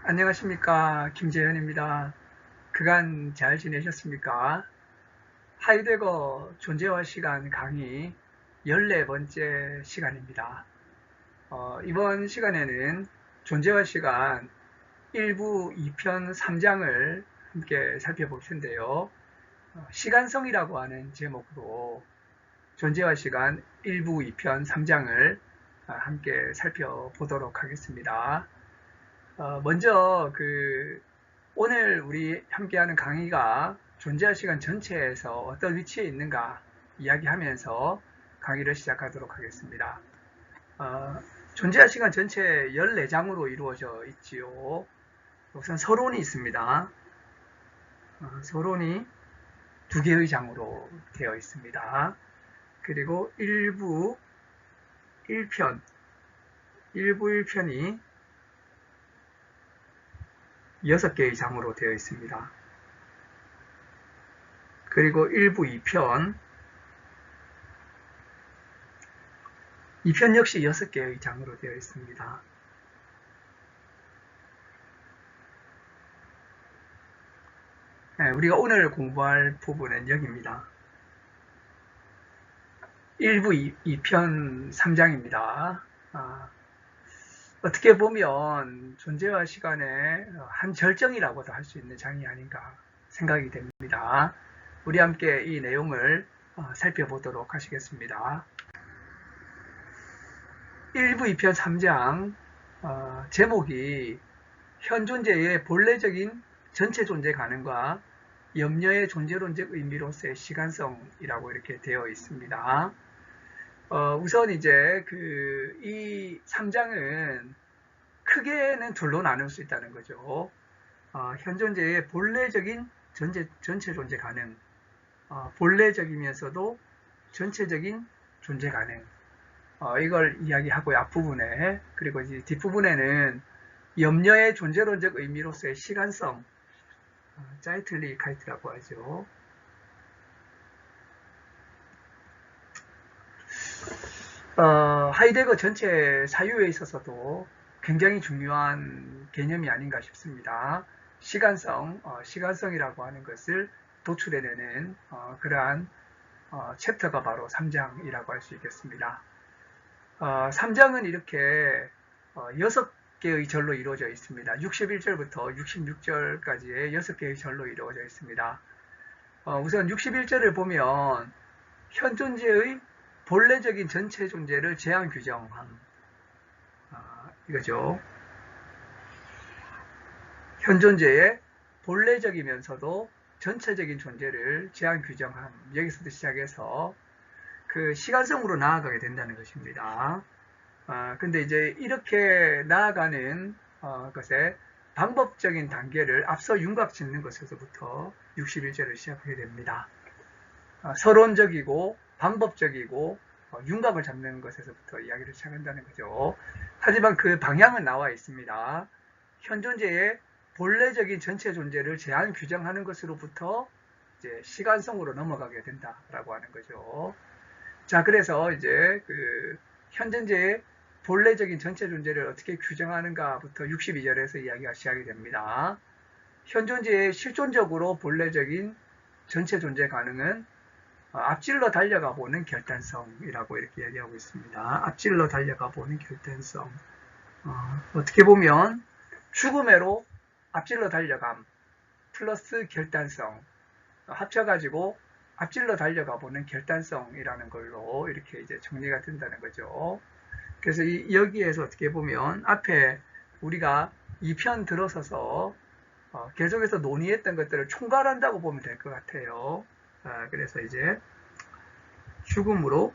안녕하십니까. 김재현입니다. 그간 잘 지내셨습니까? 하이데거 존재와 시간 강의 14번째 시간입니다. 이번 시간에는 존재와 시간 1부 2편 3장을 함께 살펴볼 텐데요. 시간성이라고 하는 제목으로 존재와 시간 1부 2편 3장을 함께 살펴보도록 하겠습니다. 먼저 오늘 우리 함께하는 강의가 존재와 시간 전체에서 어떤 위치에 있는가 이야기하면서 강의를 시작하도록 하겠습니다. 존재와 시간 전체 14장으로 이루어져 있지요. 우선 서론이 있습니다. 서론이 2개의 장으로 되어 있습니다. 그리고 1부 1편, 1편이 6개의 장으로 되어 있습니다. 그리고 1부 2편, 2편 역시 6개의 장으로 되어 있습니다. 네, 우리가 오늘 공부할 부분은 여기입니다. 1부 2편 3장입니다. 어떻게 보면 존재와 시간의 한 절정이라고도 할 수 있는 장이 아닌가 생각이 됩니다. 우리 함께 이 내용을 살펴보도록 하시겠습니다. 1부 2편 3장 제목이 현존재의 본래적인 전체 존재 가능과 염려의 존재론적 의미로서의 시간성이라고 이렇게 되어 있습니다. 우선 이제 이 3장은 크게는 둘로 나눌 수 있다는 거죠. 현존재의 본래적인 전체 존재 가능, 본래적이면서도 전체적인 존재 가능, 이걸 이야기하고요. 앞부분에. 그리고 이제 뒷부분에는 염려의 존재론적 의미로서의 시간성, 자이틀리카이트라고 하죠. 하이데거 전체 사유에 있어서도 굉장히 중요한 개념이 아닌가 싶습니다. 시간성이라고 하는 것을 도출해내는 그러한 챕터가 바로 3장이라고 할 수 있겠습니다. 3장은 이렇게 6개의 절로 이루어져 있습니다. 61절부터 66절까지의 6개의 절로 이루어져 있습니다. 우선 61절을 보면 현존재의 본래적인 전체 존재를 제한 규정함, 이거죠. 현존재의 본래적이면서도 전체적인 존재를 제한 규정함, 여기서부터 시작해서 시간성으로 나아가게 된다는 것입니다. 근데 이제 이렇게 나아가는 것의 방법적인 단계를 앞서 윤곽 짓는 것에서부터 61절을 시작하게 됩니다. 서론적이고 방법적이고 윤곽을 잡는 것에서부터 이야기를 시작한다는 거죠. 하지만 그 방향은 나와 있습니다. 현존재의 본래적인 전체 존재를 제한 규정하는 것으로부터 이제 시간성으로 넘어가게 된다라고 하는 거죠. 자, 그래서 이제 현존재의 본래적인 전체 존재를 어떻게 규정하는가부터 62절에서 이야기가 시작이 됩니다. 현존재의 실존적으로 본래적인 전체 존재 가능은 앞질러 달려가 보는 결단성이라고 이렇게 이야기하고 있습니다. 앞질러 달려가 보는 결단성. 어떻게 보면 죽음으로 앞질러 달려감 플러스 결단성 합쳐가지고 앞질러 달려가 보는 결단성이라는 걸로 이렇게 이제 정리가 된다는 거죠. 그래서 여기에서 어떻게 보면 앞에 우리가 2편 들어서서 계속해서 논의했던 것들을 총괄한다고 보면 될 것 같아요. 그래서 이제 죽음으로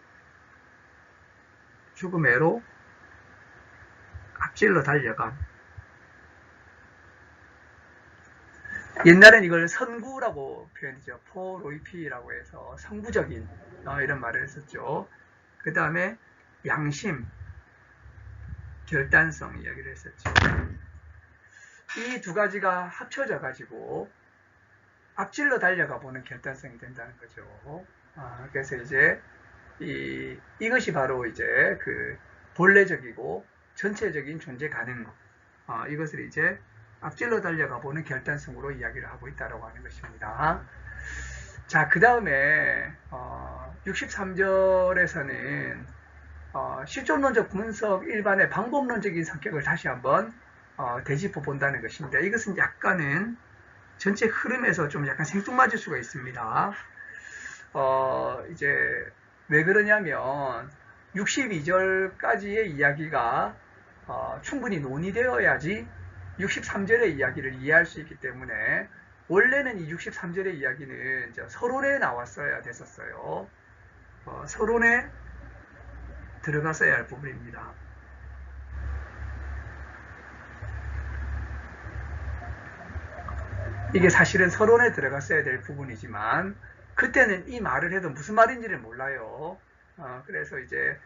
앞질러 달려감. 옛날엔 이걸 선구라고 표현했죠. 포로이피라고 해서 선구적인 이런 말을 했었죠. 그 다음에 양심, 결단성 이야기를 했었죠. 이 두 가지가 합쳐져 가지고 앞질러 달려가 보는 결단성이 된다는 거죠. 그래서 이제 이것이 바로 이제 본래적이고 전체적인 존재 가능, 이것을 이제 앞질러 달려가 보는 결단성으로 이야기를 하고 있다고 하는 것입니다. 자, 그 다음에 63절에서는 실존론적 분석 일반의 방법론적인 성격을 다시 한번 되짚어 본다는 것입니다. 이것은 약간은 전체 흐름에서 좀 약간 생뚱맞을 수가 있습니다. 이제 왜 그러냐면 62절까지의 이야기가 충분히 논의되어야지 63절의 이야기를 이해할 수 있기 때문에 원래는 이 63절의 이야기는 서론에 나왔어야 됐었어요. 서론에 들어갔어야 할 부분입니다. 이게 사실은 서론에 들어갔어야 될 부분이지만 그때는 이 말을 해도 무슨 말인지를 몰라요. 그래서 이제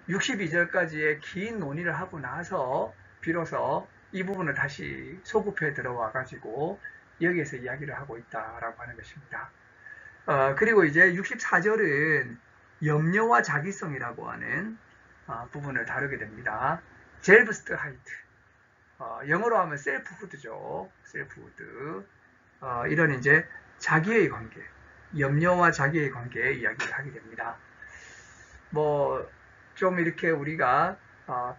62절까지의 긴 논의를 하고 나서 비로소 이 부분을 다시 소급해 들어와 가지고 여기에서 이야기를 하고 있다라고 하는 것입니다. 그리고 이제 64절은 염려와 자기성이라고 하는 부분을 다루게 됩니다. 젤브스트하이트, 영어로 하면 셀프후드죠. 셀프후드. 이런 이제 자기의 관계, 염려와 자기의 관계에 이야기를 하게 됩니다. 뭐 좀 이렇게 우리가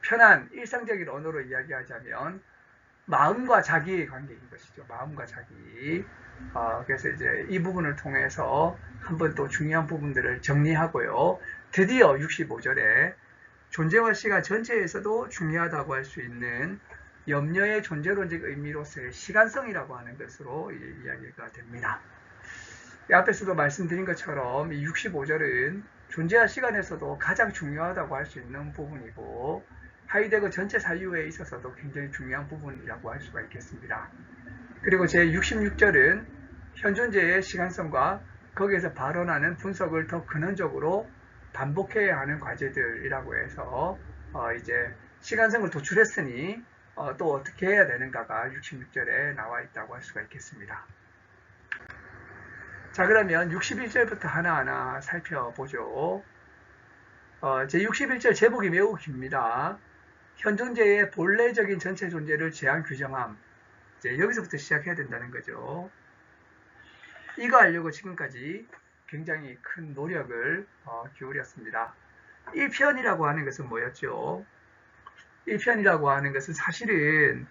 편한 일상적인 언어로 이야기하자면 마음과 자기의 관계인 것이죠. 마음과 자기. 그래서 이제 이 부분을 통해서 한번 또 중요한 부분들을 정리하고요. 드디어 65절에 존재와 시간 전체에서도 중요하다고 할 수 있는 염려의 존재론적 의미로서의 시간성이라고 하는 것으로 이야기가 됩니다. 앞에서도 말씀드린 것처럼 이 65절은 존재와 시간에서도 가장 중요하다고 할 수 있는 부분이고 하이데거 전체 사유에 있어서도 굉장히 중요한 부분이라고 할 수가 있겠습니다. 그리고 제 66절은 현존재의 시간성과 거기에서 발언하는 분석을 더 근원적으로 반복해야 하는 과제들이라고 해서 이제 시간성을 도출했으니 또 어떻게 해야 되는가가 66절에 나와 있다고 할 수가 있겠습니다. 자, 그러면 61절부터 하나하나 살펴보죠. 제 61절 제목이 매우 깁니다. 현존재의 본래적인 전체 존재를 제한 규정함. 이제 여기서부터 시작해야 된다는 거죠. 이거 하려고 지금까지 굉장히 큰 노력을 기울였습니다. 1편이라고 하는 것은 뭐였죠? 1편이라고 하는 것은 사실은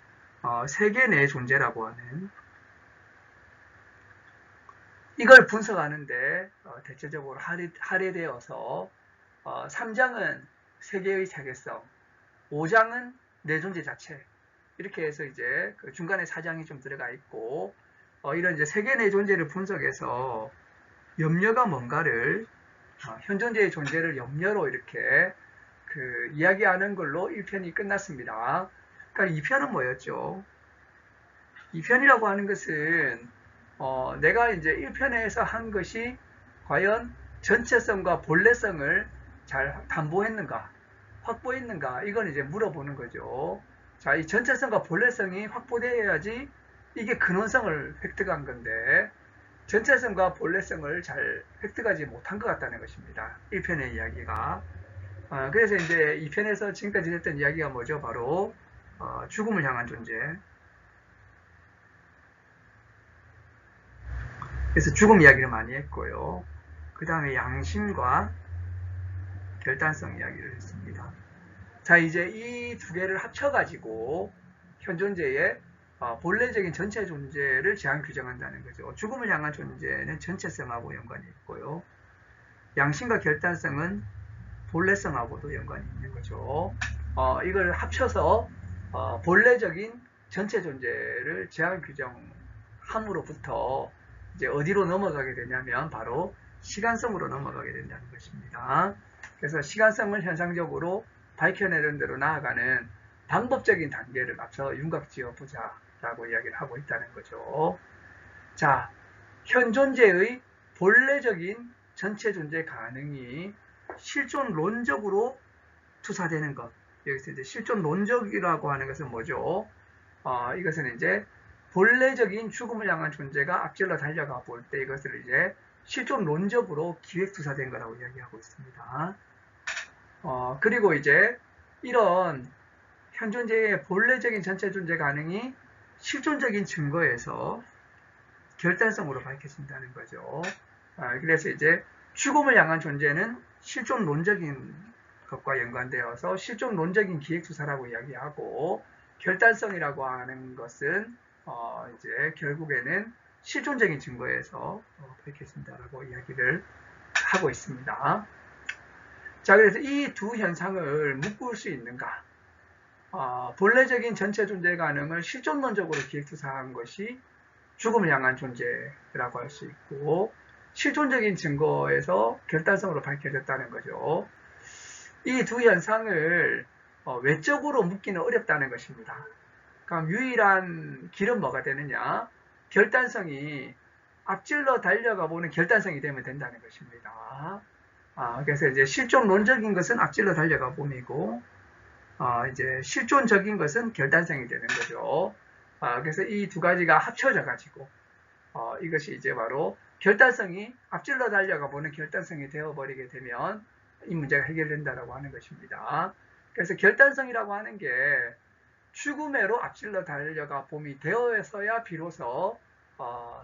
세계 내 존재라고 하는 이걸 분석하는데 대체적으로 할애되어서 3장은 세계의 세계성, 5장은 내 존재 자체 이렇게 해서 이제 그 중간에 4장이 좀 들어가 있고 이런 이제 세계 내 존재를 분석해서 염려가 뭔가를 현존재의 존재를 염려로 이렇게 그 이야기하는 걸로 1편이 끝났습니다. 그러니까 2편은 뭐였죠? 2편이라고 하는 것은 내가 이제 1편에서 한 것이 과연 전체성과 본래성을 잘 담보했는가, 확보했는가, 이건 이제 물어보는 거죠. 자, 이 전체성과 본래성이 확보되어야지 이게 근원성을 획득한 건데, 전체성과 본래성을 잘 획득하지 못한 것 같다는 것입니다. 1편의 이야기가. 그래서 이제 2편에서 지금까지 했던 이야기가 뭐죠? 바로, 죽음을 향한 존재. 그래서 죽음 이야기를 많이 했고요. 그 다음에 양심과 결단성 이야기를 했습니다. 자, 이제 이 두 개를 합쳐가지고 현존재의 본래적인 전체 존재를 제한 규정한다는 거죠. 죽음을 향한 존재는 전체성하고 연관이 있고요. 양심과 결단성은 본래성하고도 연관이 있는 거죠. 이걸 합쳐서 본래적인 전체 존재를 제한 규정함으로부터 이제 어디로 넘어가게 되냐면 바로 시간성으로 넘어가게 된다는 것입니다. 그래서 시간성을 현상적으로 밝혀내는 대로 나아가는 방법적인 단계를 앞서 윤곽지어 보자 라고 이야기를 하고 있다는 거죠. 자, 현존재의 본래적인 전체 존재 가능이 실존론적으로 투사되는 것. 여기서 이제 실존론적이라고 하는 것은 뭐죠? 이것은 이제 본래적인 죽음을 향한 존재가 앞질러 달려가 볼 때 이것을 이제 실존론적으로 기획투사된 거라고 이야기하고 있습니다. 그리고 이제 이런 현존재의 본래적인 전체 존재 가능이 실존적인 증거에서 결단성으로 밝혀진다는 거죠. 그래서 이제 죽음을 향한 존재는 실존론적인 것과 연관되어서 실존론적인 기획수사라고 이야기하고, 결단성이라고 하는 것은 이제 결국에는 실존적인 증거에서 밝혀진다라고 이야기를 하고 있습니다. 자, 그래서 이 두 현상을 묶을 수 있는가? 본래적인 전체 존재 가능을 실존론적으로 기획수사한 것이 죽음을 향한 존재라고 할 수 있고, 실존적인 증거에서 결단성으로 밝혀졌다는 거죠. 이 두 현상을 외적으로 묶기는 어렵다는 것입니다. 그럼 유일한 길은 뭐가 되느냐? 결단성이 앞질러 달려가 보는 결단성이 되면 된다는 것입니다. 그래서 이제 실존론적인 것은 앞질러 달려가 봄이고, 이제 실존적인 것은 결단성이 되는 거죠. 그래서 이 두 가지가 합쳐져 가지고 이것이 이제 바로 결단성이 앞질러 달려가 보는 결단성이 되어버리게 되면 이 문제가 해결된다라고 하는 것입니다. 그래서 결단성이라고 하는 게 죽음으로 앞질러 달려가 봄이 되어서야 비로소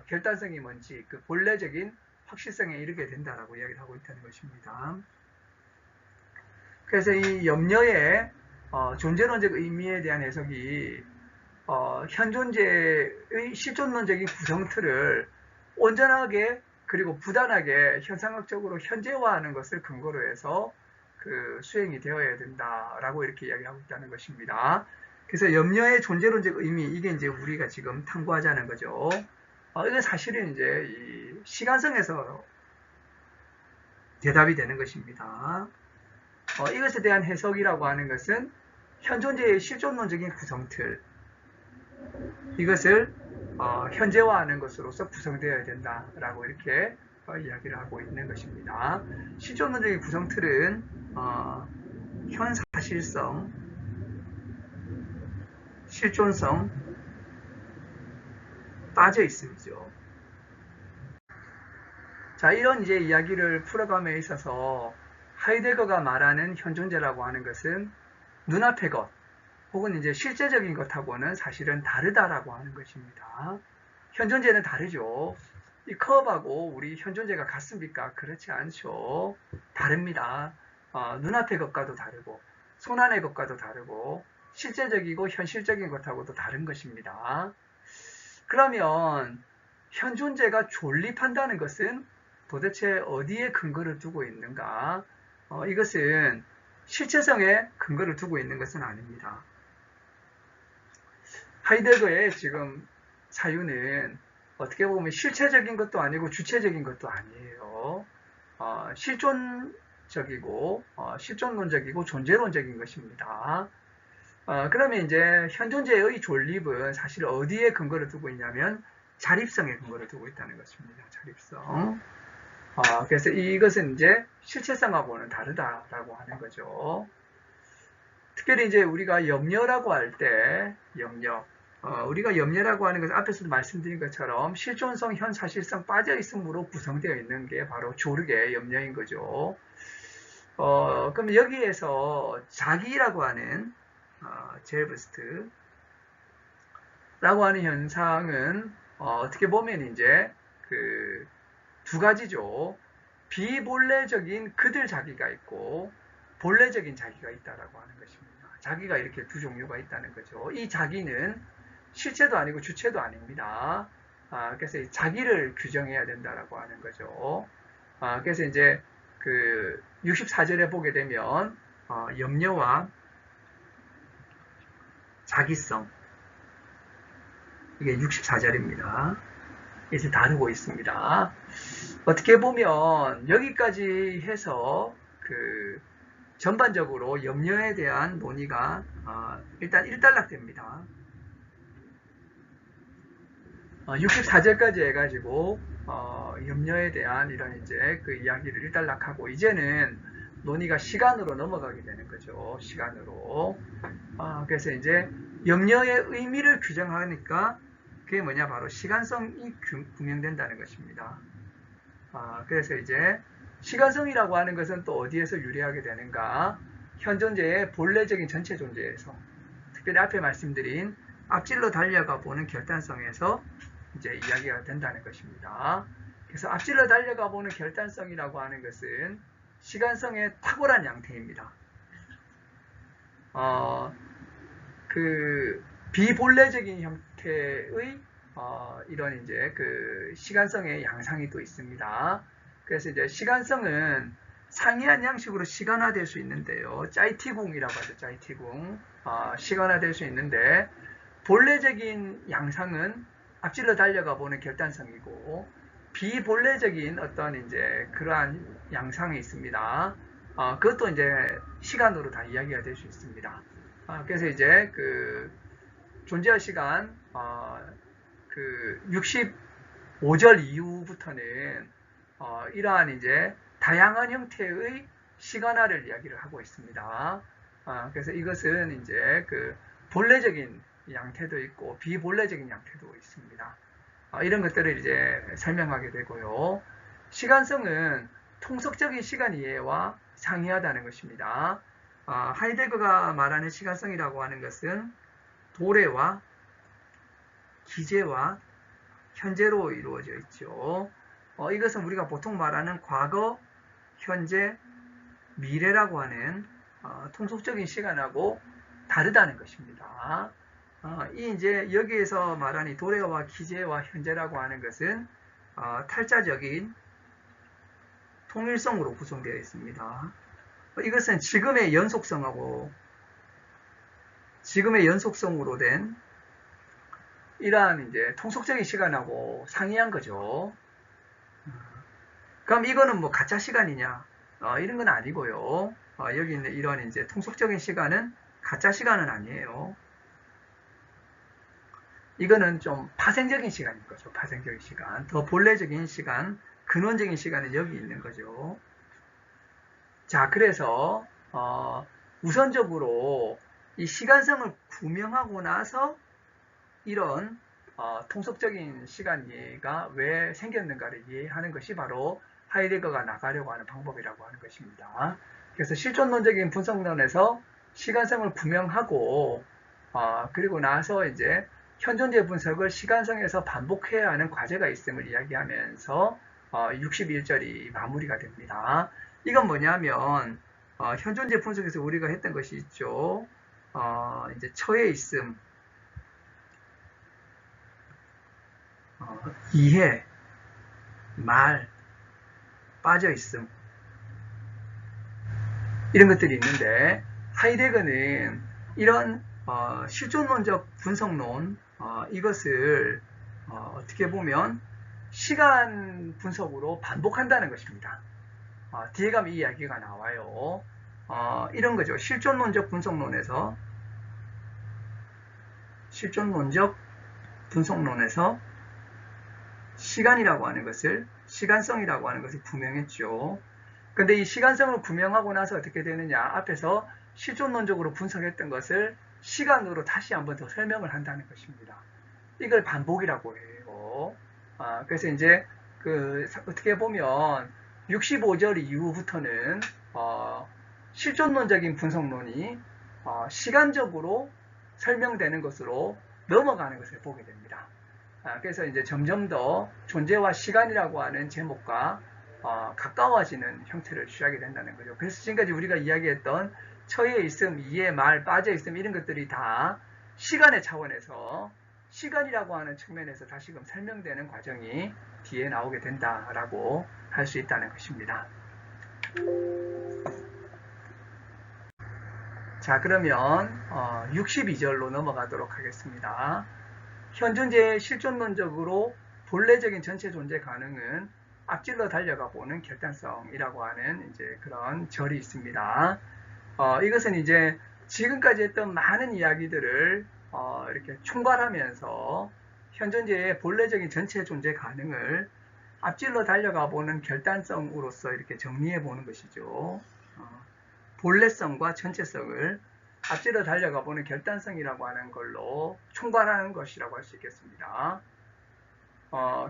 결단성이 뭔지 그 본래적인 확실성에 이르게 된다라고 이야기를 하고 있다는 것입니다. 그래서 이 염려의 존재론적 의미에 대한 해석이 현존재의 실존론적인 구성틀을 온전하게 그리고 부단하게 현상학적으로 현재화하는 것을 근거로 해서 그 수행이 되어야 된다라고 이렇게 이야기하고 있다는 것입니다. 그래서 염려의 존재론적 의미, 이게 이제 우리가 지금 탐구하자는 거죠. 이건 사실은 이제 이 시간성에서 대답이 되는 것입니다. 이것에 대한 해석이라고 하는 것은 현존재의 실존론적인 구성틀, 이것을 현재화하는 것으로서 구성되어야 된다라고 이렇게 이야기를 하고 있는 것입니다. 실존론적인 구성틀은 현사실성, 실존성 빠져 있음이죠. 자, 이런 이제 이야기를 풀어감에 있어서 하이데거가 말하는 현존재라고 하는 것은 눈앞의 것 혹은 이제 실제적인 것하고는 사실은 다르다라고 하는 것입니다. 현존재는 다르죠. 이 컵하고 우리 현존재가 같습니까? 그렇지 않죠. 다릅니다. 눈앞의 것과도 다르고 손안의 것과도 다르고 실제적이고 현실적인 것하고도 다른 것입니다. 그러면 현존재가 존립한다는 것은 도대체 어디에 근거를 두고 있는가? 이것은 실체성에 근거를 두고 있는 것은 아닙니다. 하이데거의 지금 사유는 어떻게 보면 실체적인 것도 아니고 주체적인 것도 아니에요. 실존적이고 실존론적이고 존재론적인 것입니다. 그러면 이제 현존재의 존립은 사실 어디에 근거를 두고 있냐면 자립성에 근거를 두고 있다는 것입니다. 자립성. 그래서 이것은 이제 실체성하고는 다르다라고 하는 거죠. 특별히 이제 우리가 염려라고 할 때, 우리가 염려라고 하는 것은 앞에서도 말씀드린 것처럼 실존성, 현사실성 빠져 있음으로 구성되어 있는 게 바로 조르게 염려인 거죠. 그럼 여기에서 자기라고 하는 젤브스트라고 하는 현상은 어떻게 보면 이제 그 두 가지죠. 비본래적인 그들 자기가 있고 본래적인 자기가 있다라고 하는 것입니다. 자기가 이렇게 두 종류가 있다는 거죠. 이 자기는 실체도 아니고 주체도 아닙니다. 그래서 이 자기를 규정해야 된다라고 하는 거죠. 그래서 이제 그 64절에 보게 되면 염려와 자기성, 이게 64절입니다. 이제 다루고 있습니다. 어떻게 보면 여기까지 해서 그 전반적으로 염려에 대한 논의가 일단 일단락됩니다. 64절까지 해가지고 염려에 대한 이런 이제 그 이야기를 일단락하고 이제는 논의가 시간으로 넘어가게 되는 거죠. 시간으로. 그래서 이제 염려의 의미를 규정하니까 그게 뭐냐, 바로 시간성이 구명된다는 것입니다. 그래서 이제 시간성이라고 하는 것은 또 어디에서 유래하게 되는가? 현존재의 본래적인 전체 존재에서, 특별히 앞에 말씀드린 앞질러 달려가 보는 결단성에서 이제 이야기가 된다는 것입니다. 그래서 앞질러 달려가 보는 결단성이라고 하는 것은 시간성의 탁월한 양태입니다. 그 비본래적인 형태의 이런 이제 그 시간성의 양상이 또 있습니다. 그래서 이제 시간성은 상이한 양식으로 시간화될 수 있는데요. 짜이티궁이라고 하죠. 짜이티궁. 시간화될 수 있는데 본래적인 양상은 앞질러 달려가 보는 결단성이고 비본래적인 어떤 이제 그러한 양상이 있습니다. 그것도 이제 시간으로 다 이야기가 될 수 있습니다. 그래서 이제 그 존재의 시간 그 65절 이후부터는 이러한 이제 다양한 형태의 시간화를 이야기를 하고 있습니다. 그래서 이것은 이제 그 본래적인 양태도 있고 비본래적인 양태도 있습니다. 이런 것들을 이제 설명하게 되고요. 시간성은 통속적인 시간 이해와 상이하다는 것입니다. 하이데거가 말하는 시간성이라고 하는 것은 도래와 기제와 현재로 이루어져 있죠. 이것은 우리가 보통 말하는 과거, 현재, 미래라고 하는 통속적인 시간하고 다르다는 것입니다. 이 이제 여기에서 말하는 도래와 기제와 현재라고 하는 것은 탈자적인 통일성으로 구성되어 있습니다. 이것은 지금의 연속성으로 된 이러한 이제 통속적인 시간하고 상이한 거죠. 그럼 이거는 뭐 가짜 시간이냐? 이런 건 아니고요. 여기 있는 이런 이제 통속적인 시간은 가짜 시간은 아니에요. 이거는 좀 파생적인 시간인 거죠. 파생적인 시간. 더 본래적인 시간, 근원적인 시간은 여기 있는 거죠. 자, 그래서 우선적으로 이 시간성을 구명하고 나서 이런 통속적인 시간 이해가 왜 생겼는가를 이해하는 것이 바로 하이데거가 나가려고 하는 방법이라고 하는 것입니다. 그래서 실존론적인 분석론에서 시간성을 구명하고 그리고 나서 이제 현존재 분석을 시간성에서 반복해야 하는 과제가 있음을 이야기하면서 61절이 마무리가 됩니다. 이건 뭐냐면 현존재 분석에서 우리가 했던 것이 있죠. 이제 처에 있음, 이해, 말, 빠져 있음 이런 것들이 있는데 하이데거는 이런 실존론적 분석론 이것을 어떻게 보면 시간 분석으로 반복한다는 것입니다. 뒤에 가면 이 이야기가 나와요. 이런 거죠. 실존론적 분석론에서 시간이라고 하는 것을 시간성이라고 하는 것을 구명했죠. 근데 이 시간성을 구명하고 나서 어떻게 되느냐? 앞에서 실존론적으로 분석했던 것을 시간으로 다시 한번 더 설명을 한다는 것입니다. 이걸 반복이라고 해요. 그래서 이제 어떻게 보면 65절 이후부터는 실존론적인 분석론이 시간적으로 설명되는 것으로 넘어가는 것을 보게 됩니다. 그래서 이제 점점 더 존재와 시간이라고 하는 제목과 가까워지는 형태를 취하게 된다는 거죠. 그래서 지금까지 우리가 이야기했던 처에 있음, 이해, 말, 빠져 있음 이런 것들이 다 시간의 차원에서 시간이라고 하는 측면에서 다시금 설명되는 과정이 뒤에 나오게 된다라고 할 수 있다는 것입니다. 자, 그러면 62절로 넘어가도록 하겠습니다. 현존재의 실존론적으로 본래적인 전체 존재 가능은 앞질러 달려가 보는 결단성이라고 하는 이제 그런 절이 있습니다. 이것은 이제 지금까지 했던 많은 이야기들을 이렇게 총괄하면서 현존재의 본래적인 전체 존재 가능을 앞질러 달려가 보는 결단성으로서 이렇게 정리해 보는 것이죠. 본래성과 전체성을 앞질러 달려가 보는 결단성이라고 하는 걸로 총괄하는 것이라고 할 수 있겠습니다.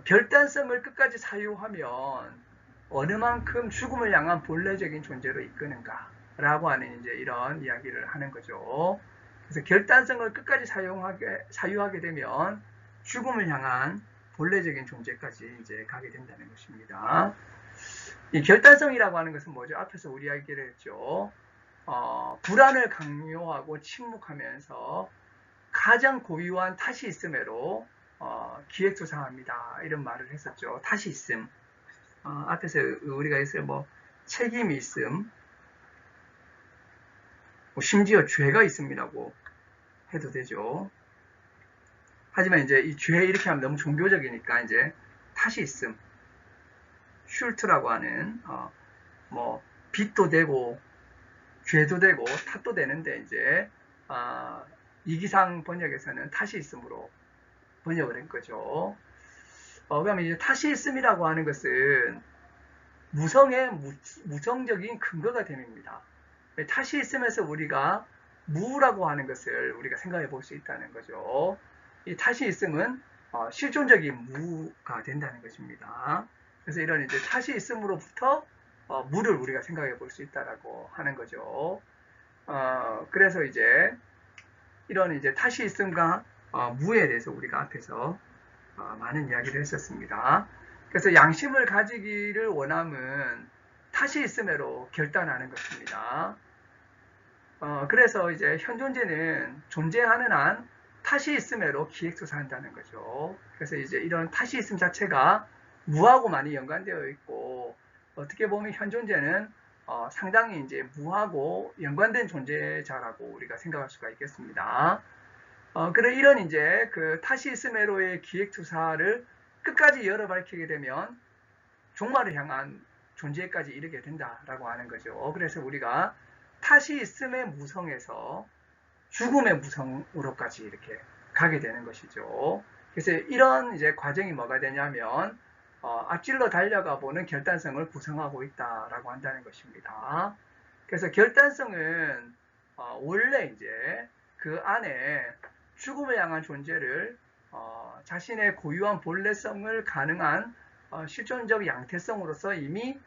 결단성을 끝까지 사유하면 어느 만큼 죽음을 향한 본래적인 존재로 이끄는가 라고 하는 이제 이런 이야기를 하는 거죠. 그래서 결단성을 끝까지 사유하게 되면 죽음을 향한 본래적인 존재까지 이제 가게 된다는 것입니다. 이 결단성이라고 하는 것은 뭐죠? 앞에서 우리 이야기를 했죠. 불안을 강요하고 침묵하면서 가장 고유한 탓이 있음에로 기획조상합니다. 이런 말을 했었죠. 탓이 있음. 앞에서 우리가 있어요. 뭐 책임이 있음. 뭐 심지어 죄가 있음이라고 해도 되죠. 하지만 이제 이 죄 이렇게 하면 너무 종교적이니까 이제 탓이 있음. 슐트라고 하는 뭐 빚도 되고 죄도 되고 탓도 되는데 이제 이기상 번역에서는 탓이 있음으로 번역을 한 거죠. 그러면 이제 탓이 있음이라고 하는 것은 무성의 무성적인 근거가 됨입니다. 탓이 있으면서 우리가 무라고 하는 것을 우리가 생각해 볼 수 있다는 거죠. 이 탓이 있음은 실존적인 무가 된다는 것입니다. 그래서 이런 이제 탓이 있음으로부터 무를 우리가 생각해 볼 수 있다라고 하는 거죠. 그래서 이제 이런 이제 탓이 있음과 무에 대해서 우리가 앞에서 많은 이야기를 했었습니다. 그래서 양심을 가지기를 원함은 탓이 있음으로 결단하는 것입니다. 그래서 이제 현존재는 존재하는 한 탓이 있음으로 기획조사한다는 거죠. 그래서 이제 이런 탓이 있음 자체가 무하고 많이 연관되어 있고 어떻게 보면 현존재는 상당히 이제 무하고 연관된 존재자라고 우리가 생각할 수가 있겠습니다. 그래 이런 이제 그 탓이 있음으로의 기획투사를 끝까지 열어 밝히게 되면 종말을 향한 존재까지 이르게 된다라고 하는 거죠. 그래서 우리가 탓이 있음의 무성에서 죽음의 무성으로까지 이렇게 가게 되는 것이죠. 그래서 이런 이제 과정이 뭐가 되냐면 앞질러 달려가 보는 결단성을 구성하고 있다라고 한다는 것입니다. 그래서 결단성은 원래 이제 그 안에 죽음을 향한 존재를 자신의 고유한 본래성을 가능한 실존적 양태성으로서 이미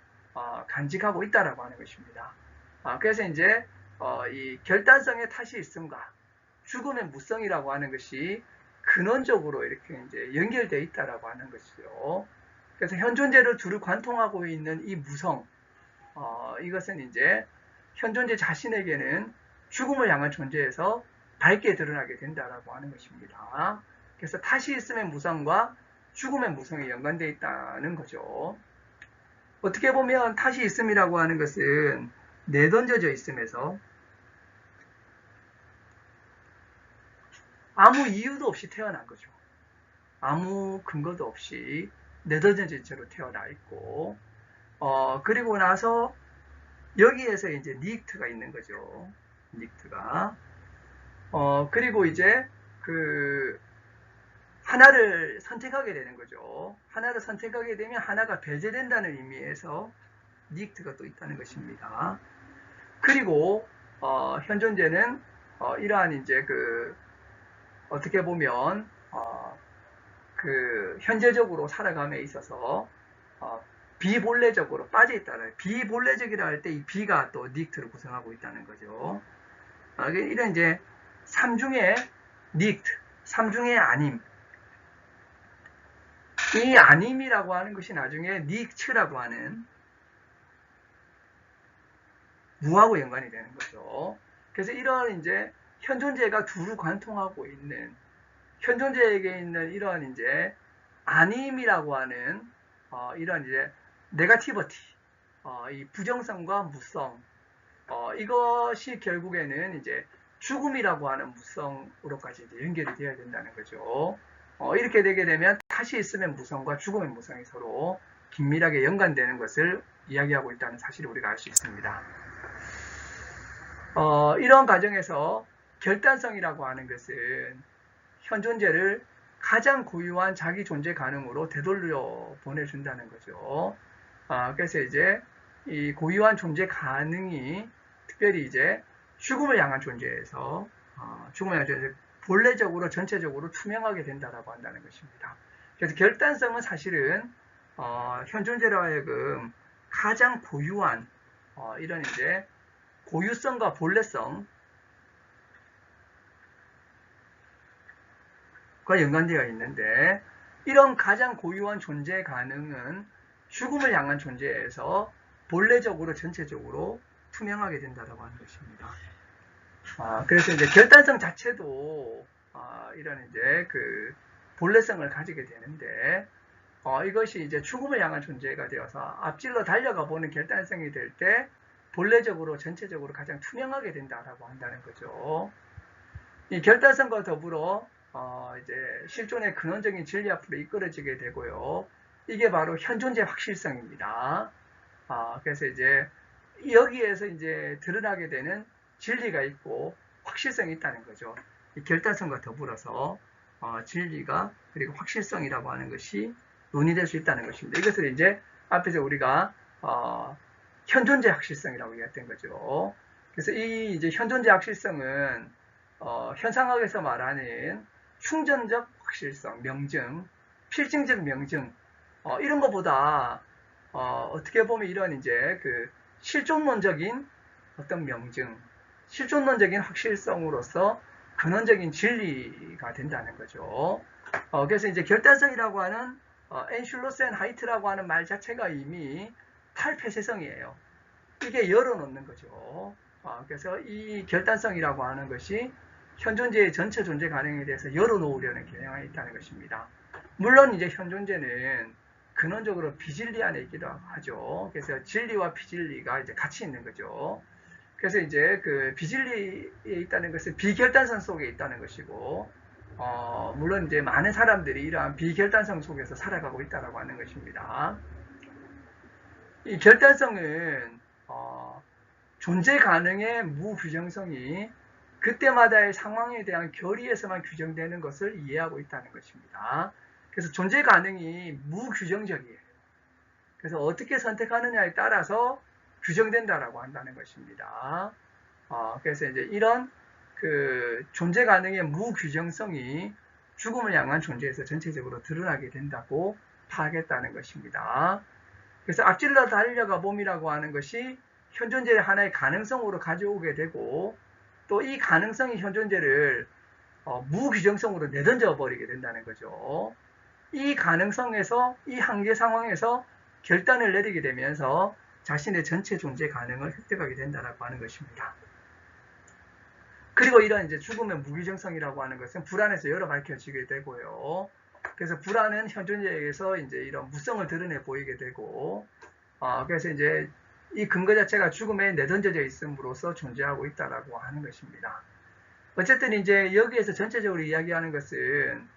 간직하고 있다라고 하는 것입니다. 그래서 이제 이 결단성의 탓이 있음과 죽음의 무성이라고 하는 것이 근원적으로 이렇게 이제 연결되어 있다라고 하는 것이죠. 그래서 현존재를 두루 관통하고 있는 이 무성, 이것은 이제 현존재 자신에게는 죽음을 향한 존재에서 밝게 드러나게 된다라고 하는 것입니다. 그래서 탓이 있음의 무성과 죽음의 무성이 연관되어 있다는 거죠. 어떻게 보면 탓이 있음이라고 하는 것은 내던져져 있음에서 아무 이유도 없이 태어난 거죠. 아무 근거도 없이 내던져진 채로 태어나 있고, 그리고 나서 여기에서 이제 니익트가 있는 거죠. 니익트가. 그리고 이제 그 하나를 선택하게 되는 거죠. 하나를 선택하게 되면 하나가 배제된다는 의미에서 니익트가 또 있다는 것입니다. 그리고 현존재는 이러한 이제 그 어떻게 보면 그 현재적으로 살아감에 있어서 비본래적으로 빠져있다는, 비본래적이라 할 때 이 비가 또 니익트를 구성하고 있다는 거죠. 이런 이제 삼중의 니익트, 삼중의 아님. 이 아님이라고 하는 것이 나중에 니익츠라고 하는 무하고 연관이 되는 거죠. 그래서 이런 이제 현존재가 두루 관통하고 있는 현존재에게 있는 이런 이제 아님이라고 하는 이런 이제 네가티버티, 이 부정성과 무성, 이것이 결국에는 이제 죽음이라고 하는 무성으로까지 이제 연결이 되어야 된다는 거죠. 이렇게 되게 되면 탓이 있으면 무성과 죽음의 무성이 서로 긴밀하게 연관되는 것을 이야기하고 있다는 사실을 우리가 알 수 있습니다. 이런 과정에서 결단성이라고 하는 것은 현존재를 가장 고유한 자기 존재 가능으로 되돌려 보내준다는 거죠. 그래서 이제 이 고유한 존재 가능이 특별히 이제 죽음을 향한 존재에서 죽음을 향한 존재 본래적으로 전체적으로 투명하게 된다라고 한다는 것입니다. 그래서 결단성은 사실은 현존재로 하여금 가장 고유한 이런 이제 고유성과 본래성, 연관되어 있는데, 이런 가장 고유한 존재 가능은 죽음을 향한 존재에서 본래적으로 전체적으로 투명하게 된다고 하는 것입니다. 그래서 이제 결단성 자체도 이런 이제 그 본래성을 가지게 되는데, 이것이 이제 죽음을 향한 존재가 되어서 앞질러 달려가 보는 결단성이 될 때 본래적으로 전체적으로 가장 투명하게 된다라고 한다는 거죠. 이 결단성과 더불어 이제 실존의 근원적인 진리 앞으로 이끌어지게 되고요. 이게 바로 현존재 확실성입니다. 그래서 이제 여기에서 이제 드러나게 되는 진리가 있고 확실성이 있다는 거죠. 이 결단성과 더불어서 진리가 그리고 확실성이라고 하는 것이 논의될 수 있다는 것입니다. 이것을 이제 앞에서 우리가 현존재 확실성이라고 이야기했던 거죠. 그래서 이 이제 현존재 확실성은 현상학에서 말하는 충전적 확실성, 명증, 필증적 명증, 이런 것보다 어떻게 보면 이런 이제 그 실존론적인 어떤 명증, 실존론적인 확실성으로서 근원적인 진리가 된다는 거죠. 그래서 이제 결단성이라고 하는 엔슐로스 앤 하이트라고 하는 말 자체가 이미 탈폐쇄성이에요. 이게 열어놓는 거죠. 그래서 이 결단성이라고 하는 것이 현존재의 전체 존재 가능에 대해서 열어놓으려는 경향이 있다는 것입니다. 물론 이제 현존재는 근원적으로 비진리 안에 있기도 하죠. 그래서 진리와 비진리가 이제 같이 있는 거죠. 그래서 이제 그 비진리에 있다는 것은 비결단성 속에 있다는 것이고, 물론 이제 많은 사람들이 이러한 비결단성 속에서 살아가고 있다라고 하는 것입니다. 이 결단성은 존재 가능의 무규정성이 그때마다의 상황에 대한 결의에서만 규정되는 것을 이해하고 있다는 것입니다. 그래서 존재 가능이 무규정적이에요. 그래서 어떻게 선택하느냐에 따라서 규정된다라고 한다는 것입니다. 그래서 이제 이런 그 존재 가능의 무규정성이 죽음을 향한 존재에서 전체적으로 드러나게 된다고 파악했다는 것입니다. 그래서 앞질러 달려가 봄이라고 하는 것이 현존재의 하나의 가능성으로 가져오게 되고, 또 이 가능성이 현존재를 무규정성으로 내던져 버리게 된다는 거죠. 이 가능성에서, 이 한계 상황에서 결단을 내리게 되면서 자신의 전체 존재 가능을 획득하게 된다라고 하는 것입니다. 그리고 이런 이제 죽음의 무규정성이라고 하는 것은 불안에서 열어 밝혀지게 되고요. 그래서 불안은 현존재에게서 이제 이런 무성을 드러내 보이게 되고, 그래서 이제 이 근거 자체가 죽음에 내던져져 있음으로써 존재하고 있다라고 하는 것입니다. 어쨌든 이제 여기에서 전체적으로 이야기하는 것은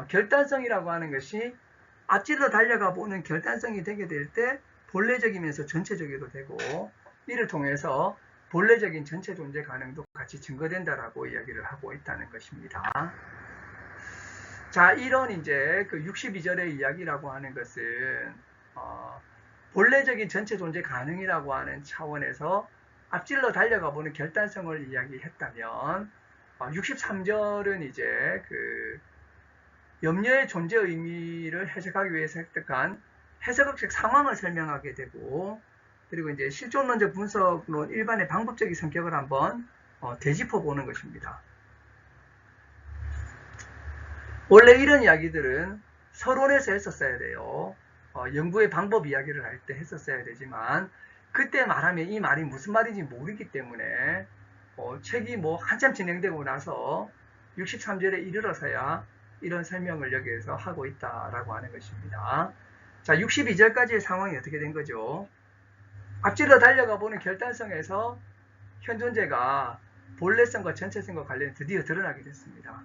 결단성이라고 하는 것이 앞질러 달려가 보는 결단성이 되게 될 때 본래적이면서 전체적이도 되고, 이를 통해서 본래적인 전체 존재 가능도 같이 증거된다라고 이야기를 하고 있다는 것입니다. 자, 이런 이제 그 62절의 이야기라고 하는 것은 본래적인 전체 존재 가능이라고 하는 차원에서 앞질러 달려가 보는 결단성을 이야기했다면, 63절은 이제 그 염려의 존재 의미를 해석하기 위해서 획득한 해석학적 상황을 설명하게 되고, 그리고 이제 실존론적 분석론 일반의 방법적인 성격을 한번 되짚어 보는 것입니다. 원래 이런 이야기들은 서론에서 했었어야 돼요. 연구의 방법 이야기를 할 때 했었어야 되지만, 그때 말하면 이 말이 무슨 말인지 모르기 때문에 책이 뭐 한참 진행되고 나서 63절에 이르러서야 이런 설명을 여기에서 하고 있다라고 하는 것입니다. 자, 62절까지의 상황이 어떻게 된 거죠? 앞질러 달려가 보는 결단성에서 현존재가 본래성과 전체성과 관련해 드디어 드러나게 됐습니다.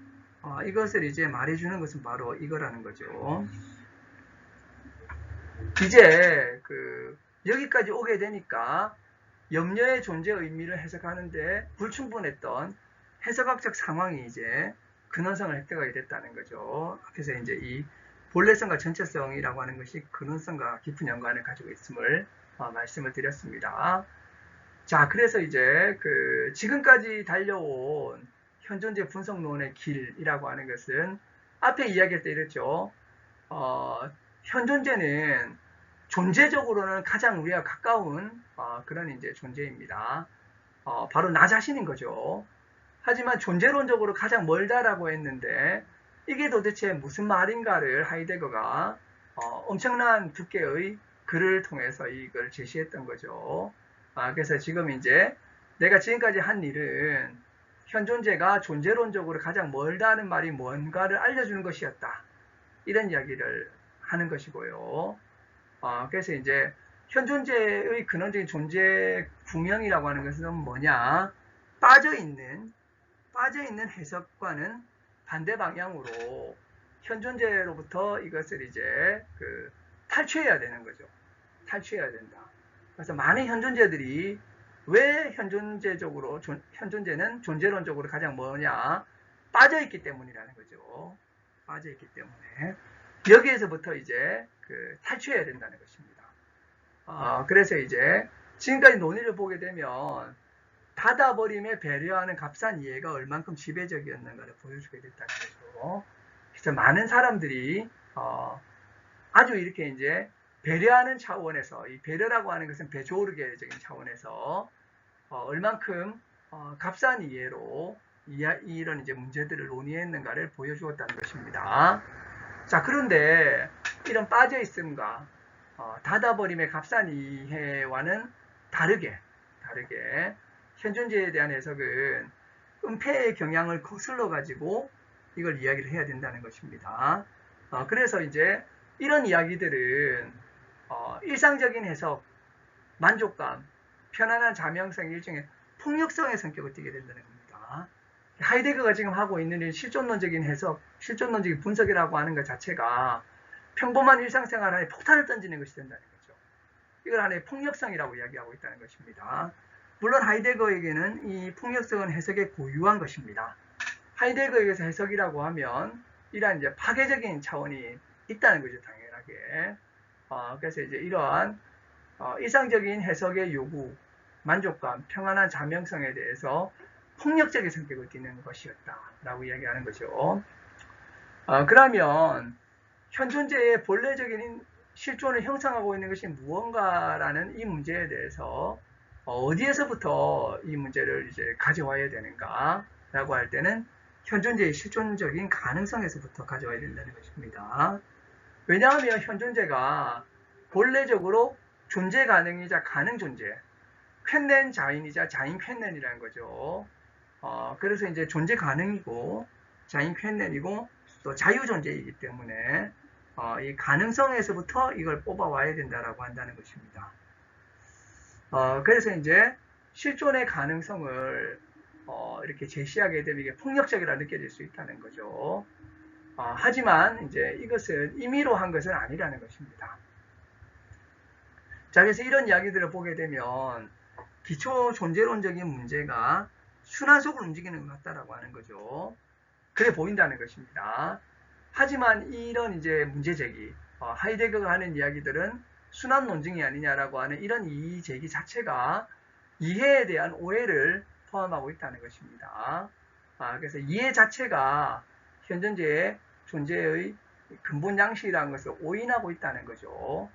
이것을 이제 말해주는 것은 바로 이거라는 거죠. 이제 여기까지 오게 되니까 염려의 존재 의미를 해석하는데 불충분했던 해석학적 상황이 이제 근원성을 획득하게 됐다는 거죠. 그래서 이제 이 본래성과 전체성이라고 하는 것이 근원성과 깊은 연관을 가지고 있음을 말씀을 드렸습니다. 자, 그래서 이제 지금까지 달려온 현존재 분석론의 길이라고 하는 것은 앞에 이야기할 때 이랬죠. 현존재는 존재적으로는 가장 우리가 가까운 그런 이제 존재입니다. 바로 나 자신인 거죠. 하지만 존재론적으로 가장 멀다라고 했는데, 이게 도대체 무슨 말인가를 하이데거가 엄청난 두께의 글을 통해서 이걸 제시했던 거죠. 그래서 지금 이제 내가 지금까지 한 일은 현존재가 존재론적으로 가장 멀다는 말이 뭔가를 알려주는 것이었다. 이런 이야기를 하는 것이고요. 그래서 이제 현존재의 근원적인 존재 구명이라고 하는 것은 뭐냐? 빠져있는 해석과는 반대 방향으로 현존재로부터 이것을 이제 탈취해야 되는 거죠. 탈취해야 된다. 그래서 많은 현존재들이 왜 현존재는 존재론적으로 가장 뭐냐? 빠져있기 때문이라는 거죠. 빠져있기 때문에. 여기에서부터 이제 탈취해야 된다는 것입니다. 그래서 이제 지금까지 논의를 보게 되면 닫아버림에 배려하는 값싼 이해가 얼만큼 지배적이었는가를 보여주게 됐다는 거죠. 그래서 많은 사람들이 아주 이렇게 이제 배려하는 차원에서, 이 배려라고 하는 것은 배조르게적인 차원에서 얼만큼 값싼 이해로 이런 이제 문제들을 논의했는가를 보여주었다는 것입니다. 자, 그런데 이런 빠져있음과 닫아버림의 값싼 이해와는 다르게 현존재에 대한 해석은 은폐의 경향을 거슬러 가지고 이걸 이야기를 해야 된다는 것입니다. 그래서 이제 이런 이야기들은 일상적인 해석, 만족감, 편안한 자명성, 일종의 폭력성의 성격을 띠게 된다는 겁니다. 하이데거가 지금 하고 있는 실존론적인 해석, 실존론적인 분석이라고 하는 것 자체가 평범한 일상생활 안에 폭탄을 던지는 것이 된다는 거죠. 이걸 하나의 폭력성이라고 이야기하고 있다는 것입니다. 물론 하이데거에게는 이 폭력성은 해석에 고유한 것입니다. 하이데거에게서 해석이라고 하면 이러한 이제 파괴적인 차원이 있다는 거죠, 당연하게. 그래서 이제 이러한 일상적인 해석의 요구, 만족감, 평안한 자명성에 대해서 폭력적인 성격을 띠는 것이었다라고 이야기하는 거죠. 그러면 현존재의 본래적인 실존을 형성하고 있는 것이 무언가라는 이 문제에 대해서 어디에서부터 이 문제를 이제 가져와야 되는가라고 할 때는 현존재의 실존적인 가능성에서부터 가져와야 된다는 것입니다. 왜냐하면 현존재가 본래적으로 존재 가능이자 가능 존재, 쾌넨 자인이자 자인 쾌넨이라는 거죠. 그래서 이제 존재 가능이고 자인 쾌넨이고 또 자유 존재이기 때문에 이 가능성에서부터 이걸 뽑아와야 된다라고 한다는 것입니다. 그래서 이제 실존의 가능성을 이렇게 제시하게 되면 이게 폭력적이라 느껴질 수 있다는 거죠. 하지만 이제 이것은 임의로 한 것은 아니라는 것입니다. 자, 그래서 이런 이야기들을 보게 되면 기초 존재론적인 문제가 순환속으로 움직이는 것 같다라고 하는 거죠. 그래 보인다는 것입니다. 하지만 이런 이제 문제 제기, 하이데거가 하는 이야기들은 순환 논증이 아니냐라고 하는 이런 이의 제기 자체가 이해에 대한 오해를 포함하고 있다는 것입니다. 그래서 이해 자체가 현존재의 존재의 근본 양식이라는 것을 오인하고 있다는 거죠.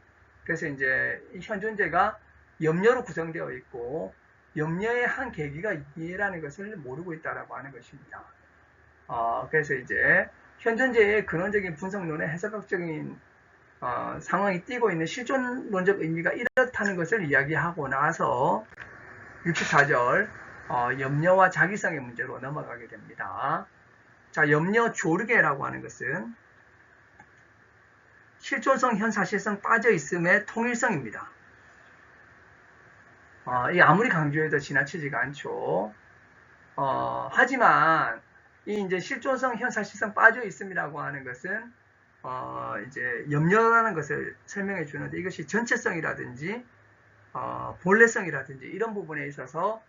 그래서 이제 이 현존재가 염려로 구성되어 있고 염려의 한 계기가 이해라는 것을 모르고 있다라고 하는 것입니다. 그래서 이제 현존재의 근원적인 분석론의 해석학적인 상황이 띄고 있는 실존론적 의미가 이렇다는 것을 이야기하고 나서 64절 염려와 자기성의 문제로 넘어가게 됩니다. 자, 염려 조르게라고 하는 것은 실존성, 현사실성 빠져있음의 통일성입니다. 이 아무리 강조해도 지나치지가 않죠. 하지만 이 이제 실존성, 현사실성 빠져있음이라고 하는 것은 이제 염려라는 것을 설명해 주는데 이것이 전체성이라든지 본래성이라든지 이런 부분에 있어서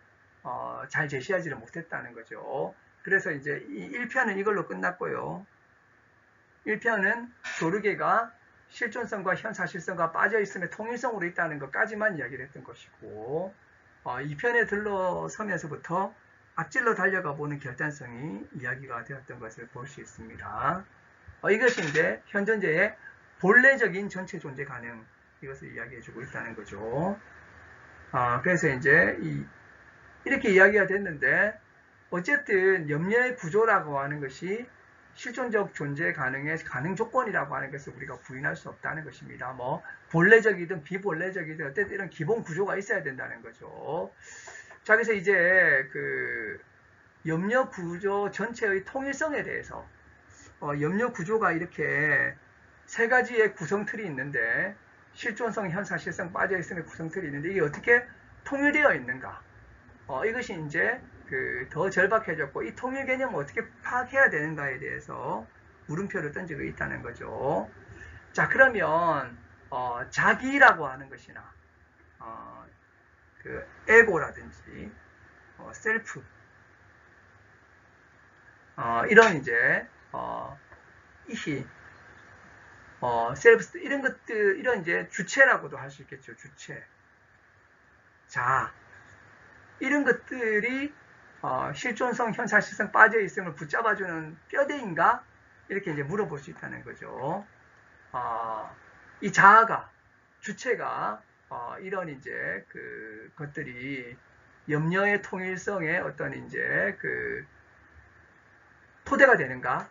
잘 제시하지를 못했다는 거죠. 그래서 이제 이 1편은 이걸로 끝났고요. 1편은 조르게가 실존성과 현사실성과 빠져있음의 통일성으로 있다는 것까지만 이야기를 했던 것이고 2편에 들러서면서부터 앞질러 달려가 보는 결단성이 이야기가 되었던 것을 볼 수 있습니다. 이것이 이제 현존재의 본래적인 전체 존재 가능, 이것을 이야기해주고 있다는 거죠. 그래서 이제 이렇게 이야기가 됐는데 어쨌든 염려의 구조라고 하는 것이 실존적 존재 가능의 가능 조건이라고 하는 것을 우리가 부인할 수 없다는 것입니다. 뭐 본래적이든 비본래적이든 어쨌든 이런 기본 구조가 있어야 된다는 거죠. 자, 그래서 이제 그 염려 구조 전체의 통일성에 대해서 염려 구조가 이렇게 세 가지의 구성틀이 있는데 실존성, 현사실성, 빠져있음의 구성틀이 있는데 이게 어떻게 통일되어 있는가? 이것이 이제 더 절박해졌고 이 통일 개념을 어떻게 파악해야 되는가에 대해서 물음표를 던지고 있다는 거죠. 자, 그러면 자기라고 하는 것이나 그 에고라든지 셀프 이런 이제 이히 셀프 이런 것들 이런 이제 주체라고도 할 수 있겠죠. 주체. 자, 이런 것들이 실존성, 현사실성, 빠져있음을 붙잡아주는 뼈대인가? 이렇게 이제 물어볼 수 있다는 거죠. 이 자아가, 주체가, 이런 이제 것들이 염려의 통일성의 어떤 이제 토대가 되는가?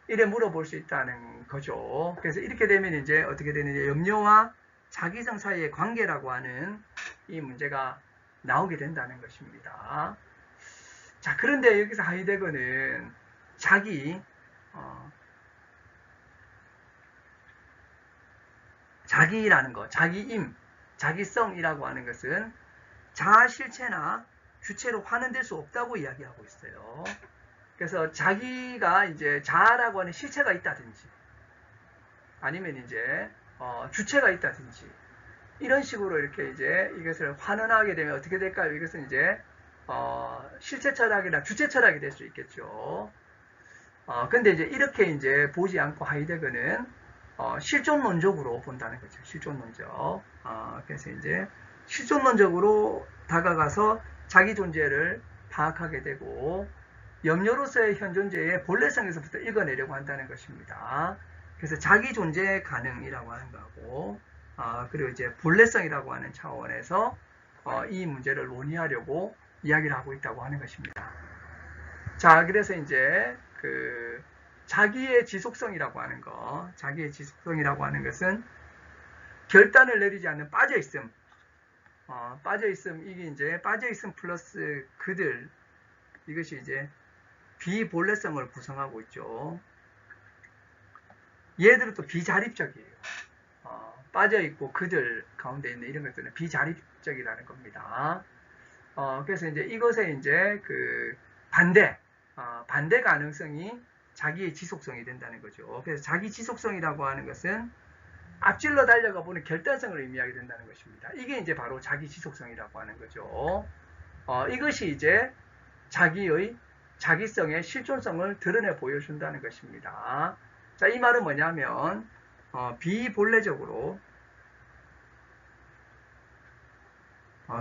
이래 물어볼 수 있다는 거죠. 그래서 이렇게 되면 이제 어떻게 되느냐? 염려와 자기성 사이의 관계라고 하는 이 문제가 나오게 된다는 것입니다. 자, 그런데 여기서 하이데거는 자기라는 것, 자기임, 자기성이라고 하는 것은 자아 실체나 주체로 환원될 수 없다고 이야기하고 있어요. 그래서 자기가 이제 자아라고 하는 실체가 있다든지 아니면 이제 주체가 있다든지 이런 식으로 이렇게 이제 이것을 환원하게 되면 어떻게 될까요? 이것은 이제 실체 철학이나 주체 철학이 될 수 있겠죠. 근데 이제 이렇게 이제 보지 않고 하이데거는 실존론적으로 본다는 거죠. 실존론적. 그래서 이제 실존론적으로 다가가서 자기 존재를 파악하게 되고 염려로서의 현 존재의 본래성에서부터 읽어내려고 한다는 것입니다. 그래서 자기 존재 가능이라고 하는 거고, 그리고 이제 본래성이라고 하는 차원에서 이 문제를 논의하려고 이야기를 하고 있다고 하는 것입니다. 자, 그래서 이제 자기의 지속성이라고 하는 거, 자기의 지속성이라고 하는 것은 결단을 내리지 않는 빠져있음, 빠져있음, 이게 이제 빠져있음 플러스 그들, 이것이 이제 비본래성을 구성하고 있죠. 얘들은 또 비자립적이에요. 빠져있고 그들 가운데 있는 이런 것들은 비자립적이라는 겁니다. 그래서 이제 이것에 이제 반대 가능성이 자기의 지속성이 된다는 거죠. 그래서 자기 지속성이라고 하는 것은 앞질러 달려가 보는 결단성을 의미하게 된다는 것입니다. 이게 이제 바로 자기 지속성이라고 하는 거죠. 이것이 이제 자기성의 실존성을 드러내 보여준다는 것입니다. 자, 이 말은 뭐냐면 비본래적으로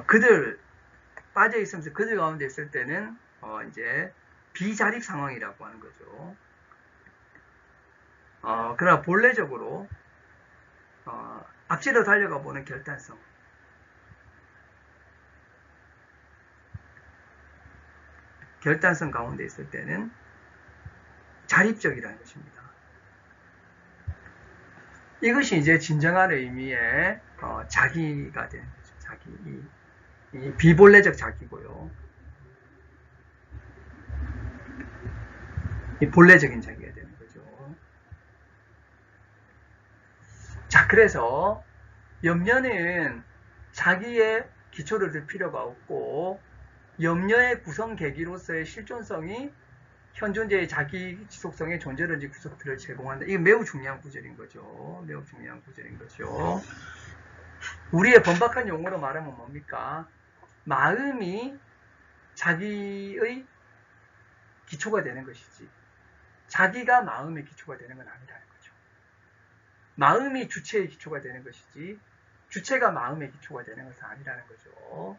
그들 빠져 있으면서 그들 가운데 있을 때는 이제 비자립 상황이라고 하는 거죠. 그러나 본래적으로 앞뒤로 달려가 보는 결단성 가운데 있을 때는 자립적이라는 것입니다. 이것이 이제 진정한 의미의 자기가 되는 거죠. 자기, 이 비본래적 자기고요. 이 본래적인 자기가 되는 거죠. 자, 그래서 염려는 자기의 기초를 들 필요가 없고 염려의 구성 계기로서의 실존성이 현 존재의 자기 지속성의 존재론적 구석들을 제공한다. 이게 매우 중요한 구절인 거죠. 매우 중요한 구절인 거죠. 우리의 번박한 용어로 말하면 뭡니까? 마음이 자기의 기초가 되는 것이지 자기가 마음의 기초가 되는 건 아니라는 거죠. 마음이 주체의 기초가 되는 것이지 주체가 마음의 기초가 되는 것은 아니라는 거죠.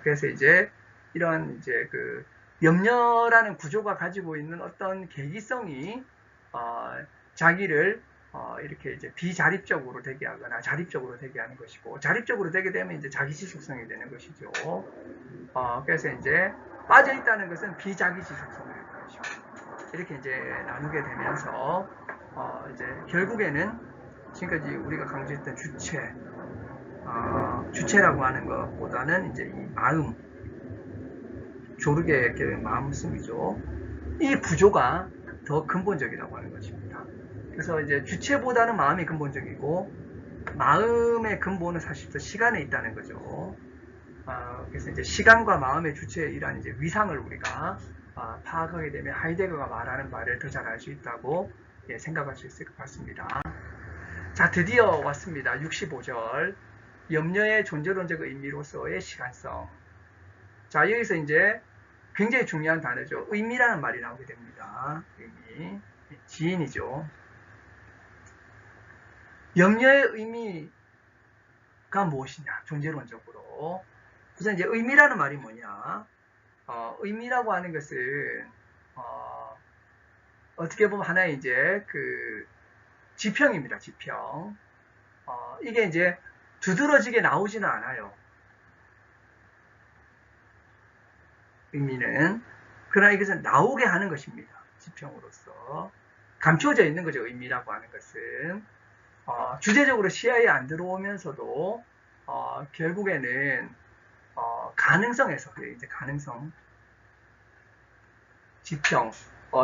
그래서 이제 이런 이제 염려라는 구조가 가지고 있는 어떤 계기성이 자기를 이렇게 이제 비자립적으로 되게 하거나 자립적으로 되게 하는 것이고 자립적으로 되게 되면 이제 자기 지속성이 되는 것이죠. 그래서 이제 빠져 있다는 것은 비자기 지속성이 되는 것이고 이렇게 이제 나누게 되면서 이제 결국에는 지금까지 우리가 강조했던 주체라고 하는 것보다는 이제 이 마음, 조르게 마음씀이죠. 이 구조가 더 근본적이라고 하는 것입니다. 그래서 이제 주체보다는 마음이 근본적이고 마음의 근본은 사실 더 시간에 있다는 거죠. 그래서 이제 시간과 마음의 주체이라는 이제 위상을 우리가 파악하게 되면 하이데거가 말하는 말을 더 잘 알 수 있다고 생각할 수 있을 것 같습니다. 자, 드디어 왔습니다. 65절. 염려의 존재론적 의미로서의 시간성. 자, 여기서 이제 굉장히 중요한 단어죠. 의미라는 말이 나오게 됩니다. 의미. 지인이죠. 염려의 의미가 무엇이냐? 존재론적으로. 우선 이제 의미라는 말이 뭐냐? 의미라고 하는 것은, 어떻게 보면 하나의 이제 그 지평입니다. 지평. 이게 이제 두드러지게 나오지는 않아요. 의미는. 그러나 이것은 나오게 하는 것입니다. 지평으로서. 감춰져 있는 거죠. 의미라고 하는 것은. 주제적으로 시야에 안 들어오면서도, 결국에는, 가능성에서, 이제 가능성. 지평.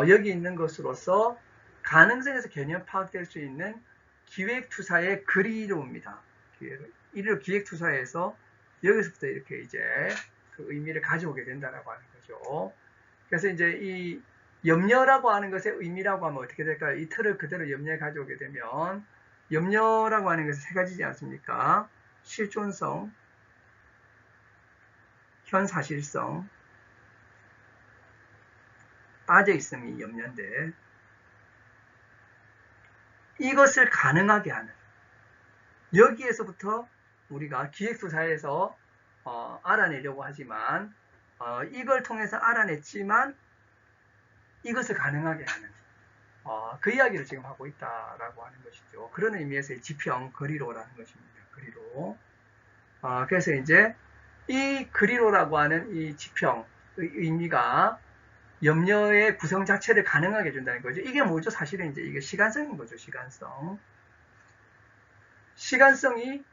여기 있는 것으로서 가능성에서 개념 파악될 수 있는 기획투사의 그리로입니다. 이를 기획투사에서 여기서부터 이렇게 이제 그 의미를 가져오게 된다라고 하는 거죠. 그래서 이제 이 염려라고 하는 것의 의미라고 하면 어떻게 될까요? 이 틀을 그대로 염려에 가져오게 되면 염려라고 하는 것은 세 가지지 않습니까? 실존성, 현사실성, 빠져있음이 염려인데 이것을 가능하게 하는 여기에서부터 우리가 기획수사에서 알아내려고 하지만 이걸 통해서 알아냈지만 이것을 가능하게 하는 그 이야기를 지금 하고 있다라고 하는 것이죠. 그런 의미에서 지평, 그리로라는 것입니다. 그리로. 그래서 이제 이 그리로라고 하는 이 지평의 의미가 염려의 구성 자체를 가능하게 해준다는 거죠. 이게 뭐죠? 사실은 이제 이게 시간성인 거죠. 시간성. 시간성이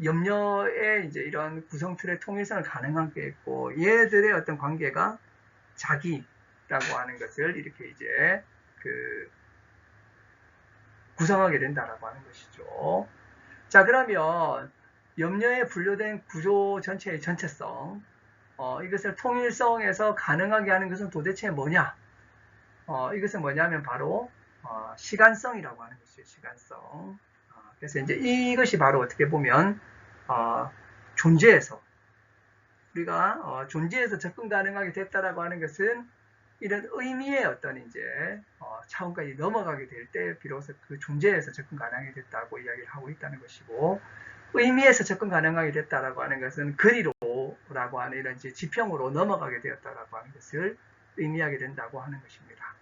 염려의 이제 이런 구성 틀의 통일성을 가능하게 했고, 얘들의 어떤 관계가 자기라고 하는 것을 이렇게 이제 구성하게 된다라고 하는 것이죠. 자, 그러면 염려에 분류된 구조 전체의 전체성, 이것을 통일성에서 가능하게 하는 것은 도대체 뭐냐? 이것은 뭐냐면 바로 시간성이라고 하는 것이죠. 시간성. 그래서 이제 이것이 바로 어떻게 보면 존재에서 우리가 존재에서 접근 가능하게 됐다라고 하는 것은 이런 의미의 어떤 이제 차원까지 넘어가게 될 때 비로소 그 존재에서 접근 가능하게 됐다고 이야기를 하고 있다는 것이고, 의미에서 접근 가능하게 됐다라고 하는 것은 그리로라고 하는 이런 이제 지평으로 넘어가게 되었다라고 하는 것을 의미하게 된다고 하는 것입니다.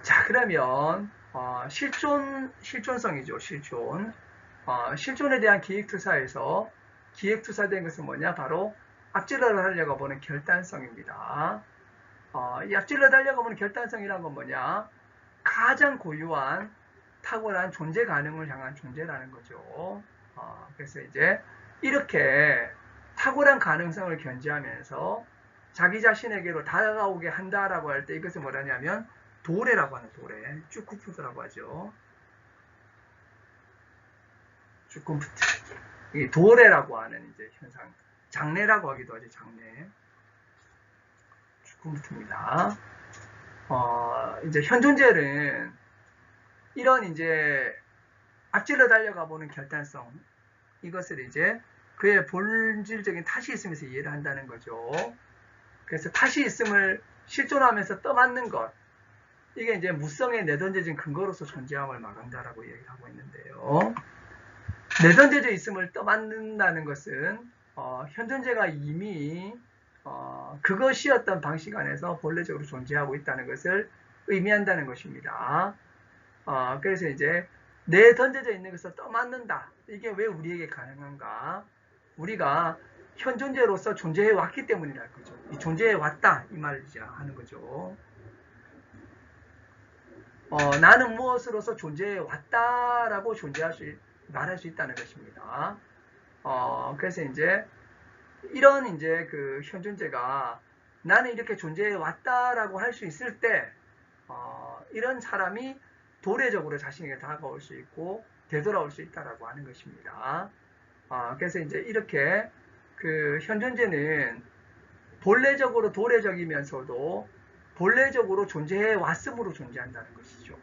자, 그러면 실존성이죠. 실존에 대한 기획투사에서 기획투사된 것은 뭐냐? 바로 앞질러 달려가 보는 결단성입니다. 이 앞질러 달려가 보는 결단성이란 건 뭐냐? 가장 고유한 탁월한 존재 가능을 향한 존재라는 거죠. 그래서 이제 이렇게 탁월한 가능성을 견지하면서 자기 자신에게로 다가오게 한다라고 할 때 이것을 뭐라냐면 도래라고 하는 도래, 쭈쿠푸트라고 하죠. 쭈쿠푸트. 이 도래라고 하는 이제 현상, 장래라고 하기도 하죠. 장래. 쭈쿠푸트입니다. 이제 현존재는 이런 이제 앞질러 달려가 보는 결단성, 이것을 이제 그의 본질적인 탓이 있으면서 이해를 한다는 거죠. 그래서 탓이 있음을 실존하면서 떠맡는 것, 이게 이제 무성에 내던져진 근거로서 존재함을 말한다라고 얘기를 하고 있는데요. 내던져져 있음을 떠맡는다는 것은 현존재가 이미 그것이었던 방식 안에서 본래적으로 존재하고 있다는 것을 의미한다는 것입니다. 그래서 이제 내던져져 있는 것을 떠맡는다. 이게 왜 우리에게 가능한가? 우리가 현존재로서 존재해 왔기 때문이라는 거죠. 이 존재해 왔다 이 말을 이제 하는 거죠. 나는 무엇으로서 존재해 왔다라고 말할 수 있다는 것입니다. 그래서 이제 이런 이제 그 현존재가 나는 이렇게 존재해 왔다라고 할 수 있을 때 이런 사람이 도래적으로 자신에게 다가올 수 있고 되돌아올 수 있다라고 하는 것입니다. 그래서 이제 이렇게 그 현존재는 본래적으로 도래적이면서도 본래적으로 존재해 왔음으로 존재한다는 것이죠.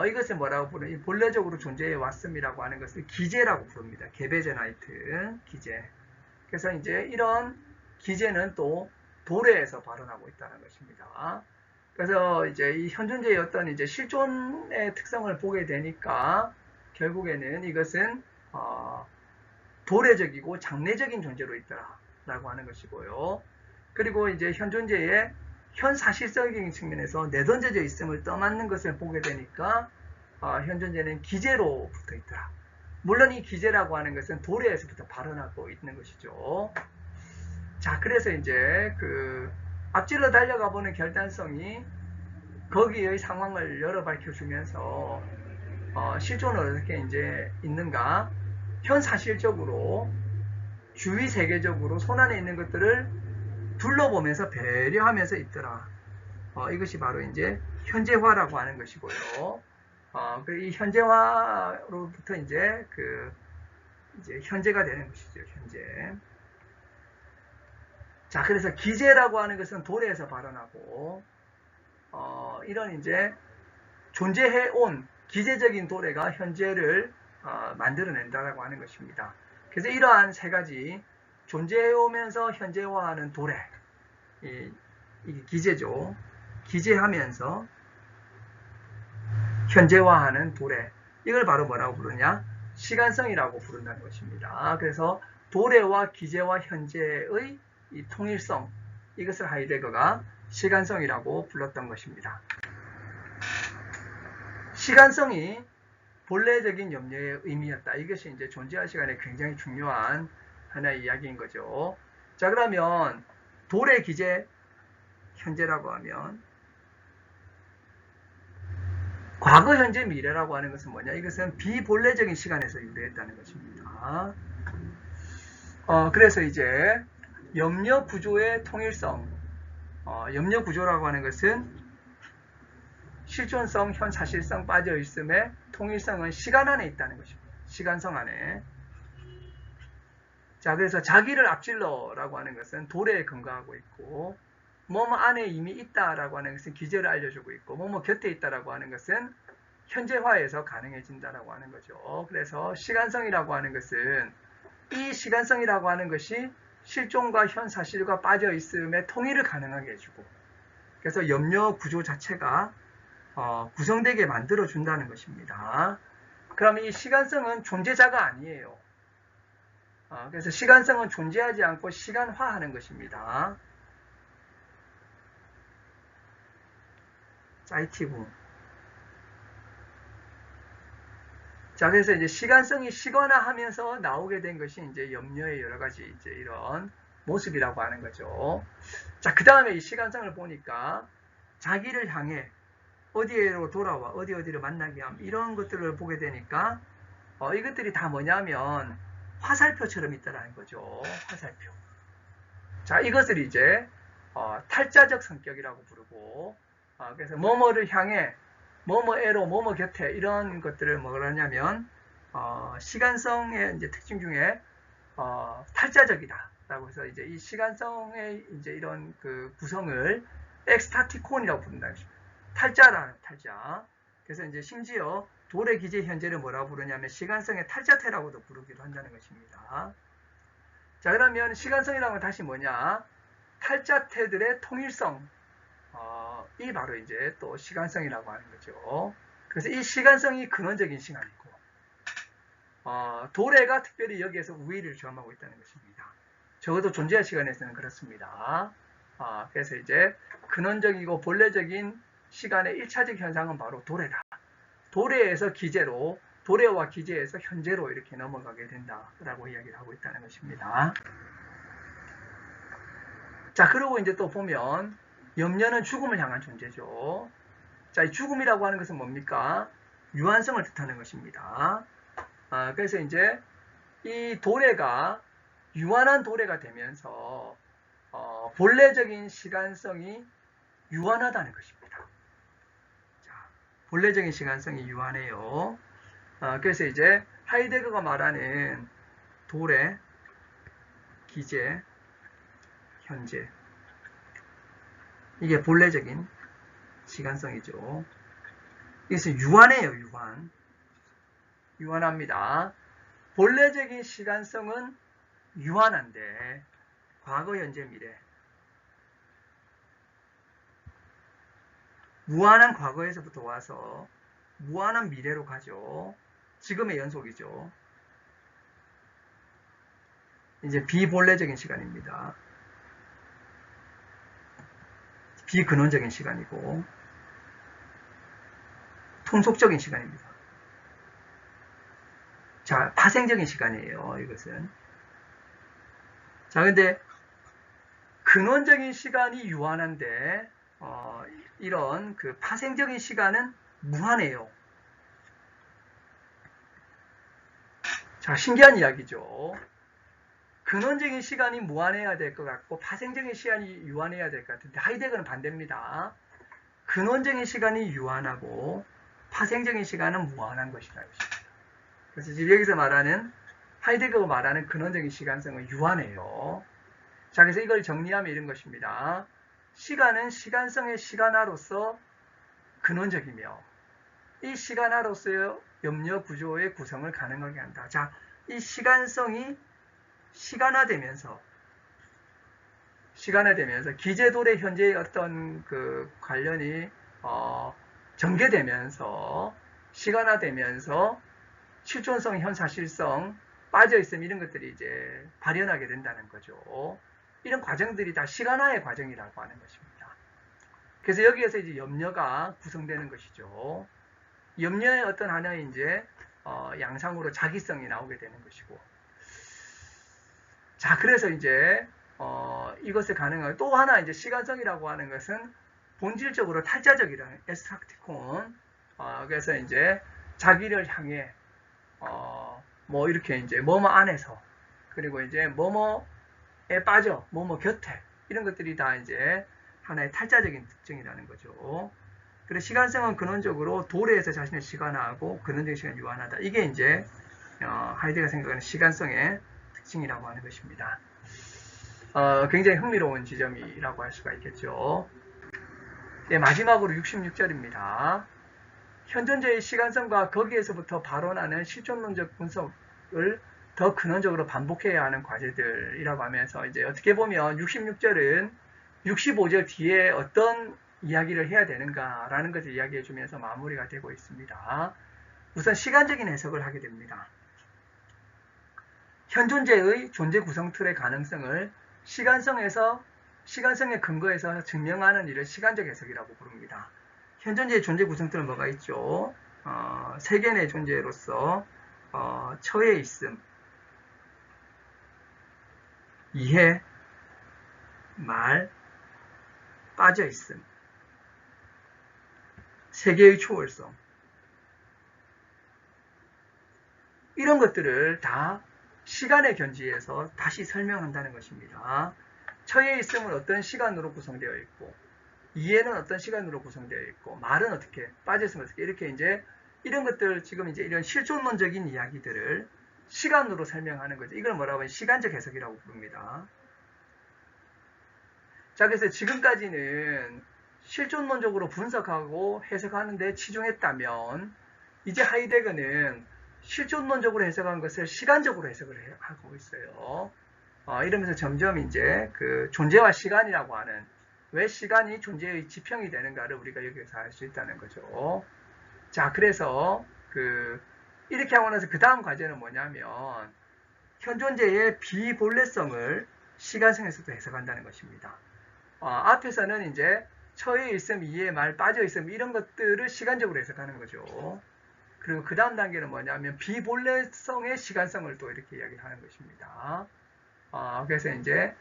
이것을 뭐라고 부르냐? 본래적으로 존재해 왔음이라고 하는 것을 기재라고 부릅니다. 게베제나이트 기재. 그래서 이제 이런 기재는 또 도래에서 발현하고 있다는 것입니다. 그래서 이제 이 현존재의 어떤 이제 실존의 특성을 보게 되니까 결국에는 이것은 도래적이고 장래적인 존재로 있더라라고 하는 것이고요. 그리고 이제 현존재의 현사실적인 측면에서 내던져져 있음을 떠맡는 것을 보게 되니까 현존재는 기재로 붙어 있더라. 물론 이 기재라고 하는 것은 도래에서부터 발현하고 있는 것이죠. 자, 그래서 이제 그 앞질러 달려가 보는 결단성이 거기의 상황을 열어 밝혀주면서 실존은 어떻게 이제 있는가? 현사실적으로 주위 세계적으로 손안에 있는 것들을 둘러보면서 배려하면서 있더라. 이것이 바로 이제 현재화라고 하는 것이고요. 이 현재화로부터 이제 이제 현재가 되는 것이죠. 현재. 자, 그래서 기재라고 하는 것은 도래에서 발현하고 이런 이제 존재해온 기재적인 도래가 현재를 만들어낸다라고 하는 것입니다. 그래서 이러한 세 가지 존재해오면서 현재화하는 도래, 이게 기재죠. 기재하면서 현재화하는 도래, 이걸 바로 뭐라고 부르냐? 시간성이라고 부른다는 것입니다. 그래서 도래와 기재와 현재의 이 통일성, 이것을 하이데거가 시간성이라고 불렀던 것입니다. 시간성이 본래적인 염려의 의미였다. 이것이 이제 존재할 시간에 굉장히 중요한 하나의 이야기인 거죠. 자, 그러면 도래, 기재, 현재라고 하면 과거, 현재, 미래라고 하는 것은 뭐냐? 이것은 비본래적인 시간에서 유래했다는 것입니다. 그래서 이제 염려 구조의 통일성, 염려 구조라고 하는 것은 실존성, 현사실성 빠져 있음에 통일성은 시간 안에 있다는 것입니다. 시간성 안에. 자, 그래서 자기를 앞질러라고 하는 것은 도래에 근거하고 있고, 뭐뭐 안에 이미 있다라고 하는 것은 기재를 알려주고 있고, 뭐뭐 곁에 있다라고 하는 것은 현재화에서 가능해진다라고 하는 거죠. 그래서 시간성이라고 하는 것은 이 시간성이라고 하는 것이 실존과 현사실과 빠져 있음에 통일을 가능하게 해주고, 그래서 염려 구조 자체가 구성되게 만들어준다는 것입니다. 그럼 이 시간성은 존재자가 아니에요. 그래서 시간성은 존재하지 않고 시간화하는 것입니다. 사이티브. 자, 그래서 이제 시간성이 시간화하면서 나오게 된 것이 이제 염려의 여러 가지 이제 이런 모습이라고 하는 거죠. 자, 그 다음에 이 시간성을 보니까 자기를 향해 어디로 돌아와 어디를 만나게 함, 이런 것들을 보게 되니까 이것들이 다 뭐냐면 화살표처럼 있다라는 거죠. 화살표. 자, 이것을 이제 탈자적 성격이라고 부르고, 그래서 뭐뭐를 향해 뭐뭐에로 뭐뭐 곁에, 이런 것들을 뭐라냐면 시간성의 이제 특징 중에 탈자적이다라고 해서 이제 이 시간성의 이제 이런 그 구성을 엑스타티콘이라고 부른다는 것입니다. 탈자라는 탈자. 그래서 이제 심지어 도래, 기재, 현재를 뭐라고 부르냐면 시간성의 탈자태라고도 부르기도 한다는 것입니다. 자, 그러면 시간성이라는 건 다시 뭐냐? 탈자태들의 통일성. 이 바로 이제 또 시간성이라고 하는 거죠. 그래서 이 시간성이 근원적인 시간이고, 도래가 특별히 여기에서 우위를 점하고 있다는 것입니다. 적어도 존재의 시간에서는 그렇습니다. 그래서 이제 근원적이고 본래적인 시간의 1차적 현상은 바로 도래다. 도래에서 기재로, 도래와 기재에서 현재로 이렇게 넘어가게 된다라고 이야기를 하고 있다는 것입니다. 자, 그러고 이제 또 보면 염려는 죽음을 향한 존재죠. 자, 이 죽음이라고 하는 것은 뭡니까? 유한성을 뜻하는 것입니다. 그래서 이제 이 도래가 유한한 도래가 되면서 본래적인 시간성이 유한하다는 것입니다. 자, 본래적인 시간성이 유한해요. 그래서 이제 하이데거가 말하는 도래, 기재, 현재, 이게 본래적인 시간성이죠. 그래서 유한해요. 유한합니다. 본래적인 시간성은 유한한데 과거, 현재, 미래, 무한한 과거에서부터 와서 무한한 미래로 가죠. 지금의 연속이죠. 이제 비본래적인 시간입니다. 비근원적인 시간이고 통속적인 시간입니다. 자, 파생적인 시간이에요. 이것은. 자, 근데 근원적인 시간이 유한한데 이런 그 파생적인 시간은 무한해요. 자, 신기한 이야기죠. 근원적인 시간이 무한해야 될 것 같고 파생적인 시간이 유한해야 될 것 같은데 하이데거는 반대입니다. 근원적인 시간이 유한하고 파생적인 시간은 무한한 것이다. 그래서 지금 여기서 말하는 하이데거가 말하는 근원적인 시간성은 유한해요. 자, 그래서 이걸 정리하면 이런 것입니다. 시간은 시간성의 시간화로서 근원적이며 이 시간화로서의 염려 구조의 구성을 가능하게 한다. 자, 이 시간성이 시간화되면서 기재도래 현재의 어떤 그 관련이 전개되면서 시간화되면서 실존성, 현사실성, 빠져있음 이런 것들이 이제 발현하게 된다는 거죠. 이런 과정들이 다 시간화의 과정이라고 하는 것입니다. 그래서 여기에서 이제 염려가 구성되는 것이죠. 염려의 어떤 하나의 이제 양상으로 자기성이 나오게 되는 것이고. 자, 그래서 이제 이것에 가능한 또 하나 이제 시간성이라고 하는 것은 본질적으로 탈자적이라는 에스트락티콘. 그래서 이제 자기를 향해 뭐 이렇게 이제 뭐뭐 안에서 그리고 이제 뭐뭐에 빠져 뭐뭐 곁에 이런 것들이 다 이제 하나의 탈자적인 특징이라는 거죠. 그래서 시간성은 근원적으로 도래에서 자신을 시간화하고 근원적인 시간을 유한하다. 이게 이제 하이데거가 생각하는 시간성의 특징이라고 하는 것입니다. 굉장히 흥미로운 지점이라고 할 수가 있겠죠. 네, 마지막으로 66절입니다. 현존제의 시간성과 거기에서부터 발원하는 실존론적 분석을 더 근원적으로 반복해야 하는 과제들이라고 하면서 이제 어떻게 보면 66절은 65절 뒤에 어떤 이야기를 해야 되는가라는 것을 이야기해 주면서 마무리가 되고 있습니다. 우선 시간적인 해석을 하게 됩니다. 현존제의 존재 구성 틀의 가능성을 시간성의 근거에서 증명하는 일을 시간적 해석이라고 부릅니다. 현존제의 존재 구성 틀은 뭐가 있죠? 세계의 존재로서 처해 있음, 이해, 말, 빠져 있음, 세계의 초월성, 이런 것들을 다 시간의 견지에서 다시 설명한다는 것입니다. 처해 있음은 어떤 시간으로 구성되어 있고, 이해는 어떤 시간으로 구성되어 있고, 말은 어떻게, 빠져 있으면 어떻게, 이렇게 이제 이런 것들 지금 이제 이런 실존론적인 이야기들을 시간으로 설명하는 거죠. 이걸 뭐라고 하면 시간적 해석이라고 부릅니다. 자, 그래서 지금까지는 실존론적으로 분석하고 해석하는 데 치중했다면 이제 하이데거는 실존론적으로 해석한 것을 시간적으로 해석을 하고 있어요. 이러면서 점점 이제 그 존재와 시간이라고 하는 왜 시간이 존재의 지평이 되는가를 우리가 여기서 알 수 있다는 거죠. 자, 그래서 이렇게 하고 나서 그 다음 과제는 뭐냐면 현존제의 비본래성을 시간성에서도 해석한다는 것입니다. 앞에서는 이제 처해 있음, 이해, 말, 빠져 있음 이런 것들을 시간적으로 해석하는 거죠. 그리고 그 다음 단계는 뭐냐면 비본래성의 시간성을 또 이렇게 이야기하는 것입니다. 그래서 이제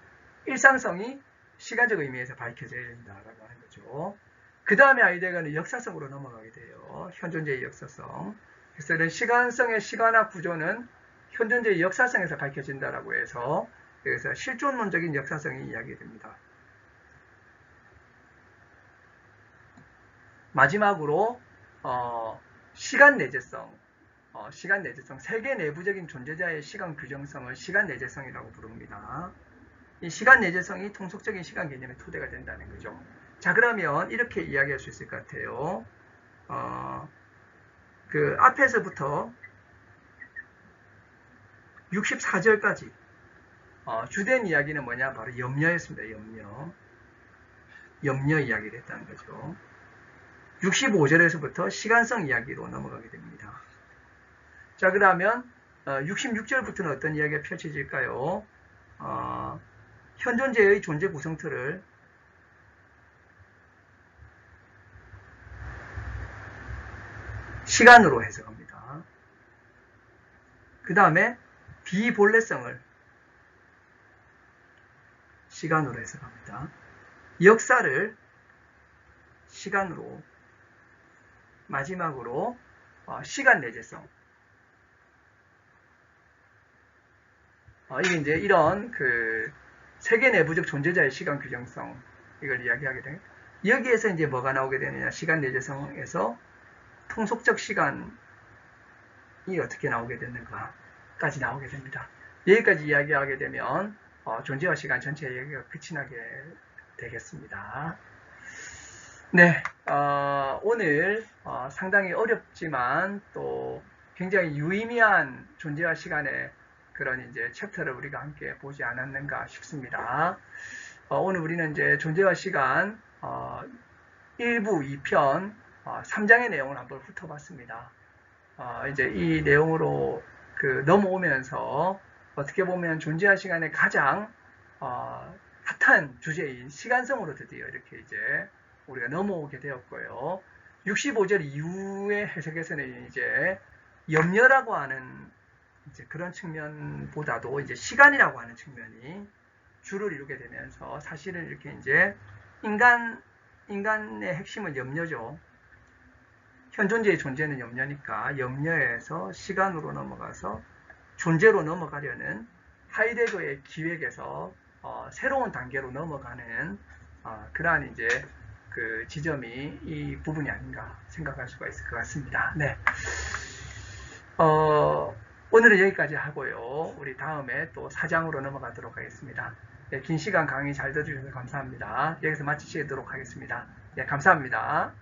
일상성이 시간적 의미에서 밝혀져야 된다라고 하는 거죠. 그 다음에 아이디어는 역사성으로 넘어가게 돼요. 현존재의 역사성. 그래서 이런 시간성의 시간학 구조는 현존재의 역사성에서 밝혀진다라고 해서 여기서 실존론적인 역사성이 이야기됩니다. 마지막으로 시간 내재성. 시간 내재성. 세계 내부적인 존재자의 시간 규정성을 시간 내재성이라고 부릅니다. 이 시간 내재성이 통속적인 시간 개념의 토대가 된다는 거죠. 자, 그러면 이렇게 이야기할 수 있을 것 같아요. 그 앞에서부터 64절까지 주된 이야기는 뭐냐? 바로 염려였습니다. 염려 이야기를 했다는 거죠. 65절에서부터 시간성 이야기로 넘어가게 됩니다. 자, 그러면 66절부터는 어떤 이야기가 펼쳐질까요? 현존재의 존재 구성틀을 시간으로 해석합니다. 그 다음에 비본래성을 시간으로 해석합니다. 역사를 시간으로, 마지막으로 시간 내재성. 이게 이제 이런 그 세계 내부적 존재자의 시간 규정성, 이걸 이야기하게 됩니다. 여기에서 이제 뭐가 나오게 되느냐? 시간 내재성에서 통속적 시간이 어떻게 나오게 되는가까지 나오게 됩니다. 여기까지 이야기하게 되면 존재와 시간 전체 이야기가 끝이 나게 되겠습니다. 네, 오늘 상당히 어렵지만 또 굉장히 유의미한 존재와 시간의 그런 이제 챕터를 우리가 함께 보지 않았는가 싶습니다. 오늘 우리는 이제 존재와 시간 1부 2편 3장의 내용을 한번 훑어봤습니다. 이제 이 내용으로 넘어오면서 어떻게 보면 존재와 시간의 가장 핫한 주제인 시간성으로 드디어 이렇게 이제 우리가 넘어오게 되었고요. 65절 이후의 해석에서는 이제 염려라고 하는 이제 그런 측면보다도 이제 시간이라고 하는 측면이 주를 이루게 되면서 사실은 이렇게 이제 인간의 핵심은 염려죠. 현존재의 존재는 염려니까 염려에서 시간으로 넘어가서 존재로 넘어가려는 하이데거의 기획에서 새로운 단계로 넘어가는 그러한 이제 그 지점이 이 부분이 아닌가 생각할 수가 있을 것 같습니다. 네. 오늘은 여기까지 하고요. 우리 다음에 또 4장으로 넘어가도록 하겠습니다. 네, 긴 시간 강의 잘 들어주셔서 감사합니다. 여기서 마치도록 하겠습니다. 네, 감사합니다.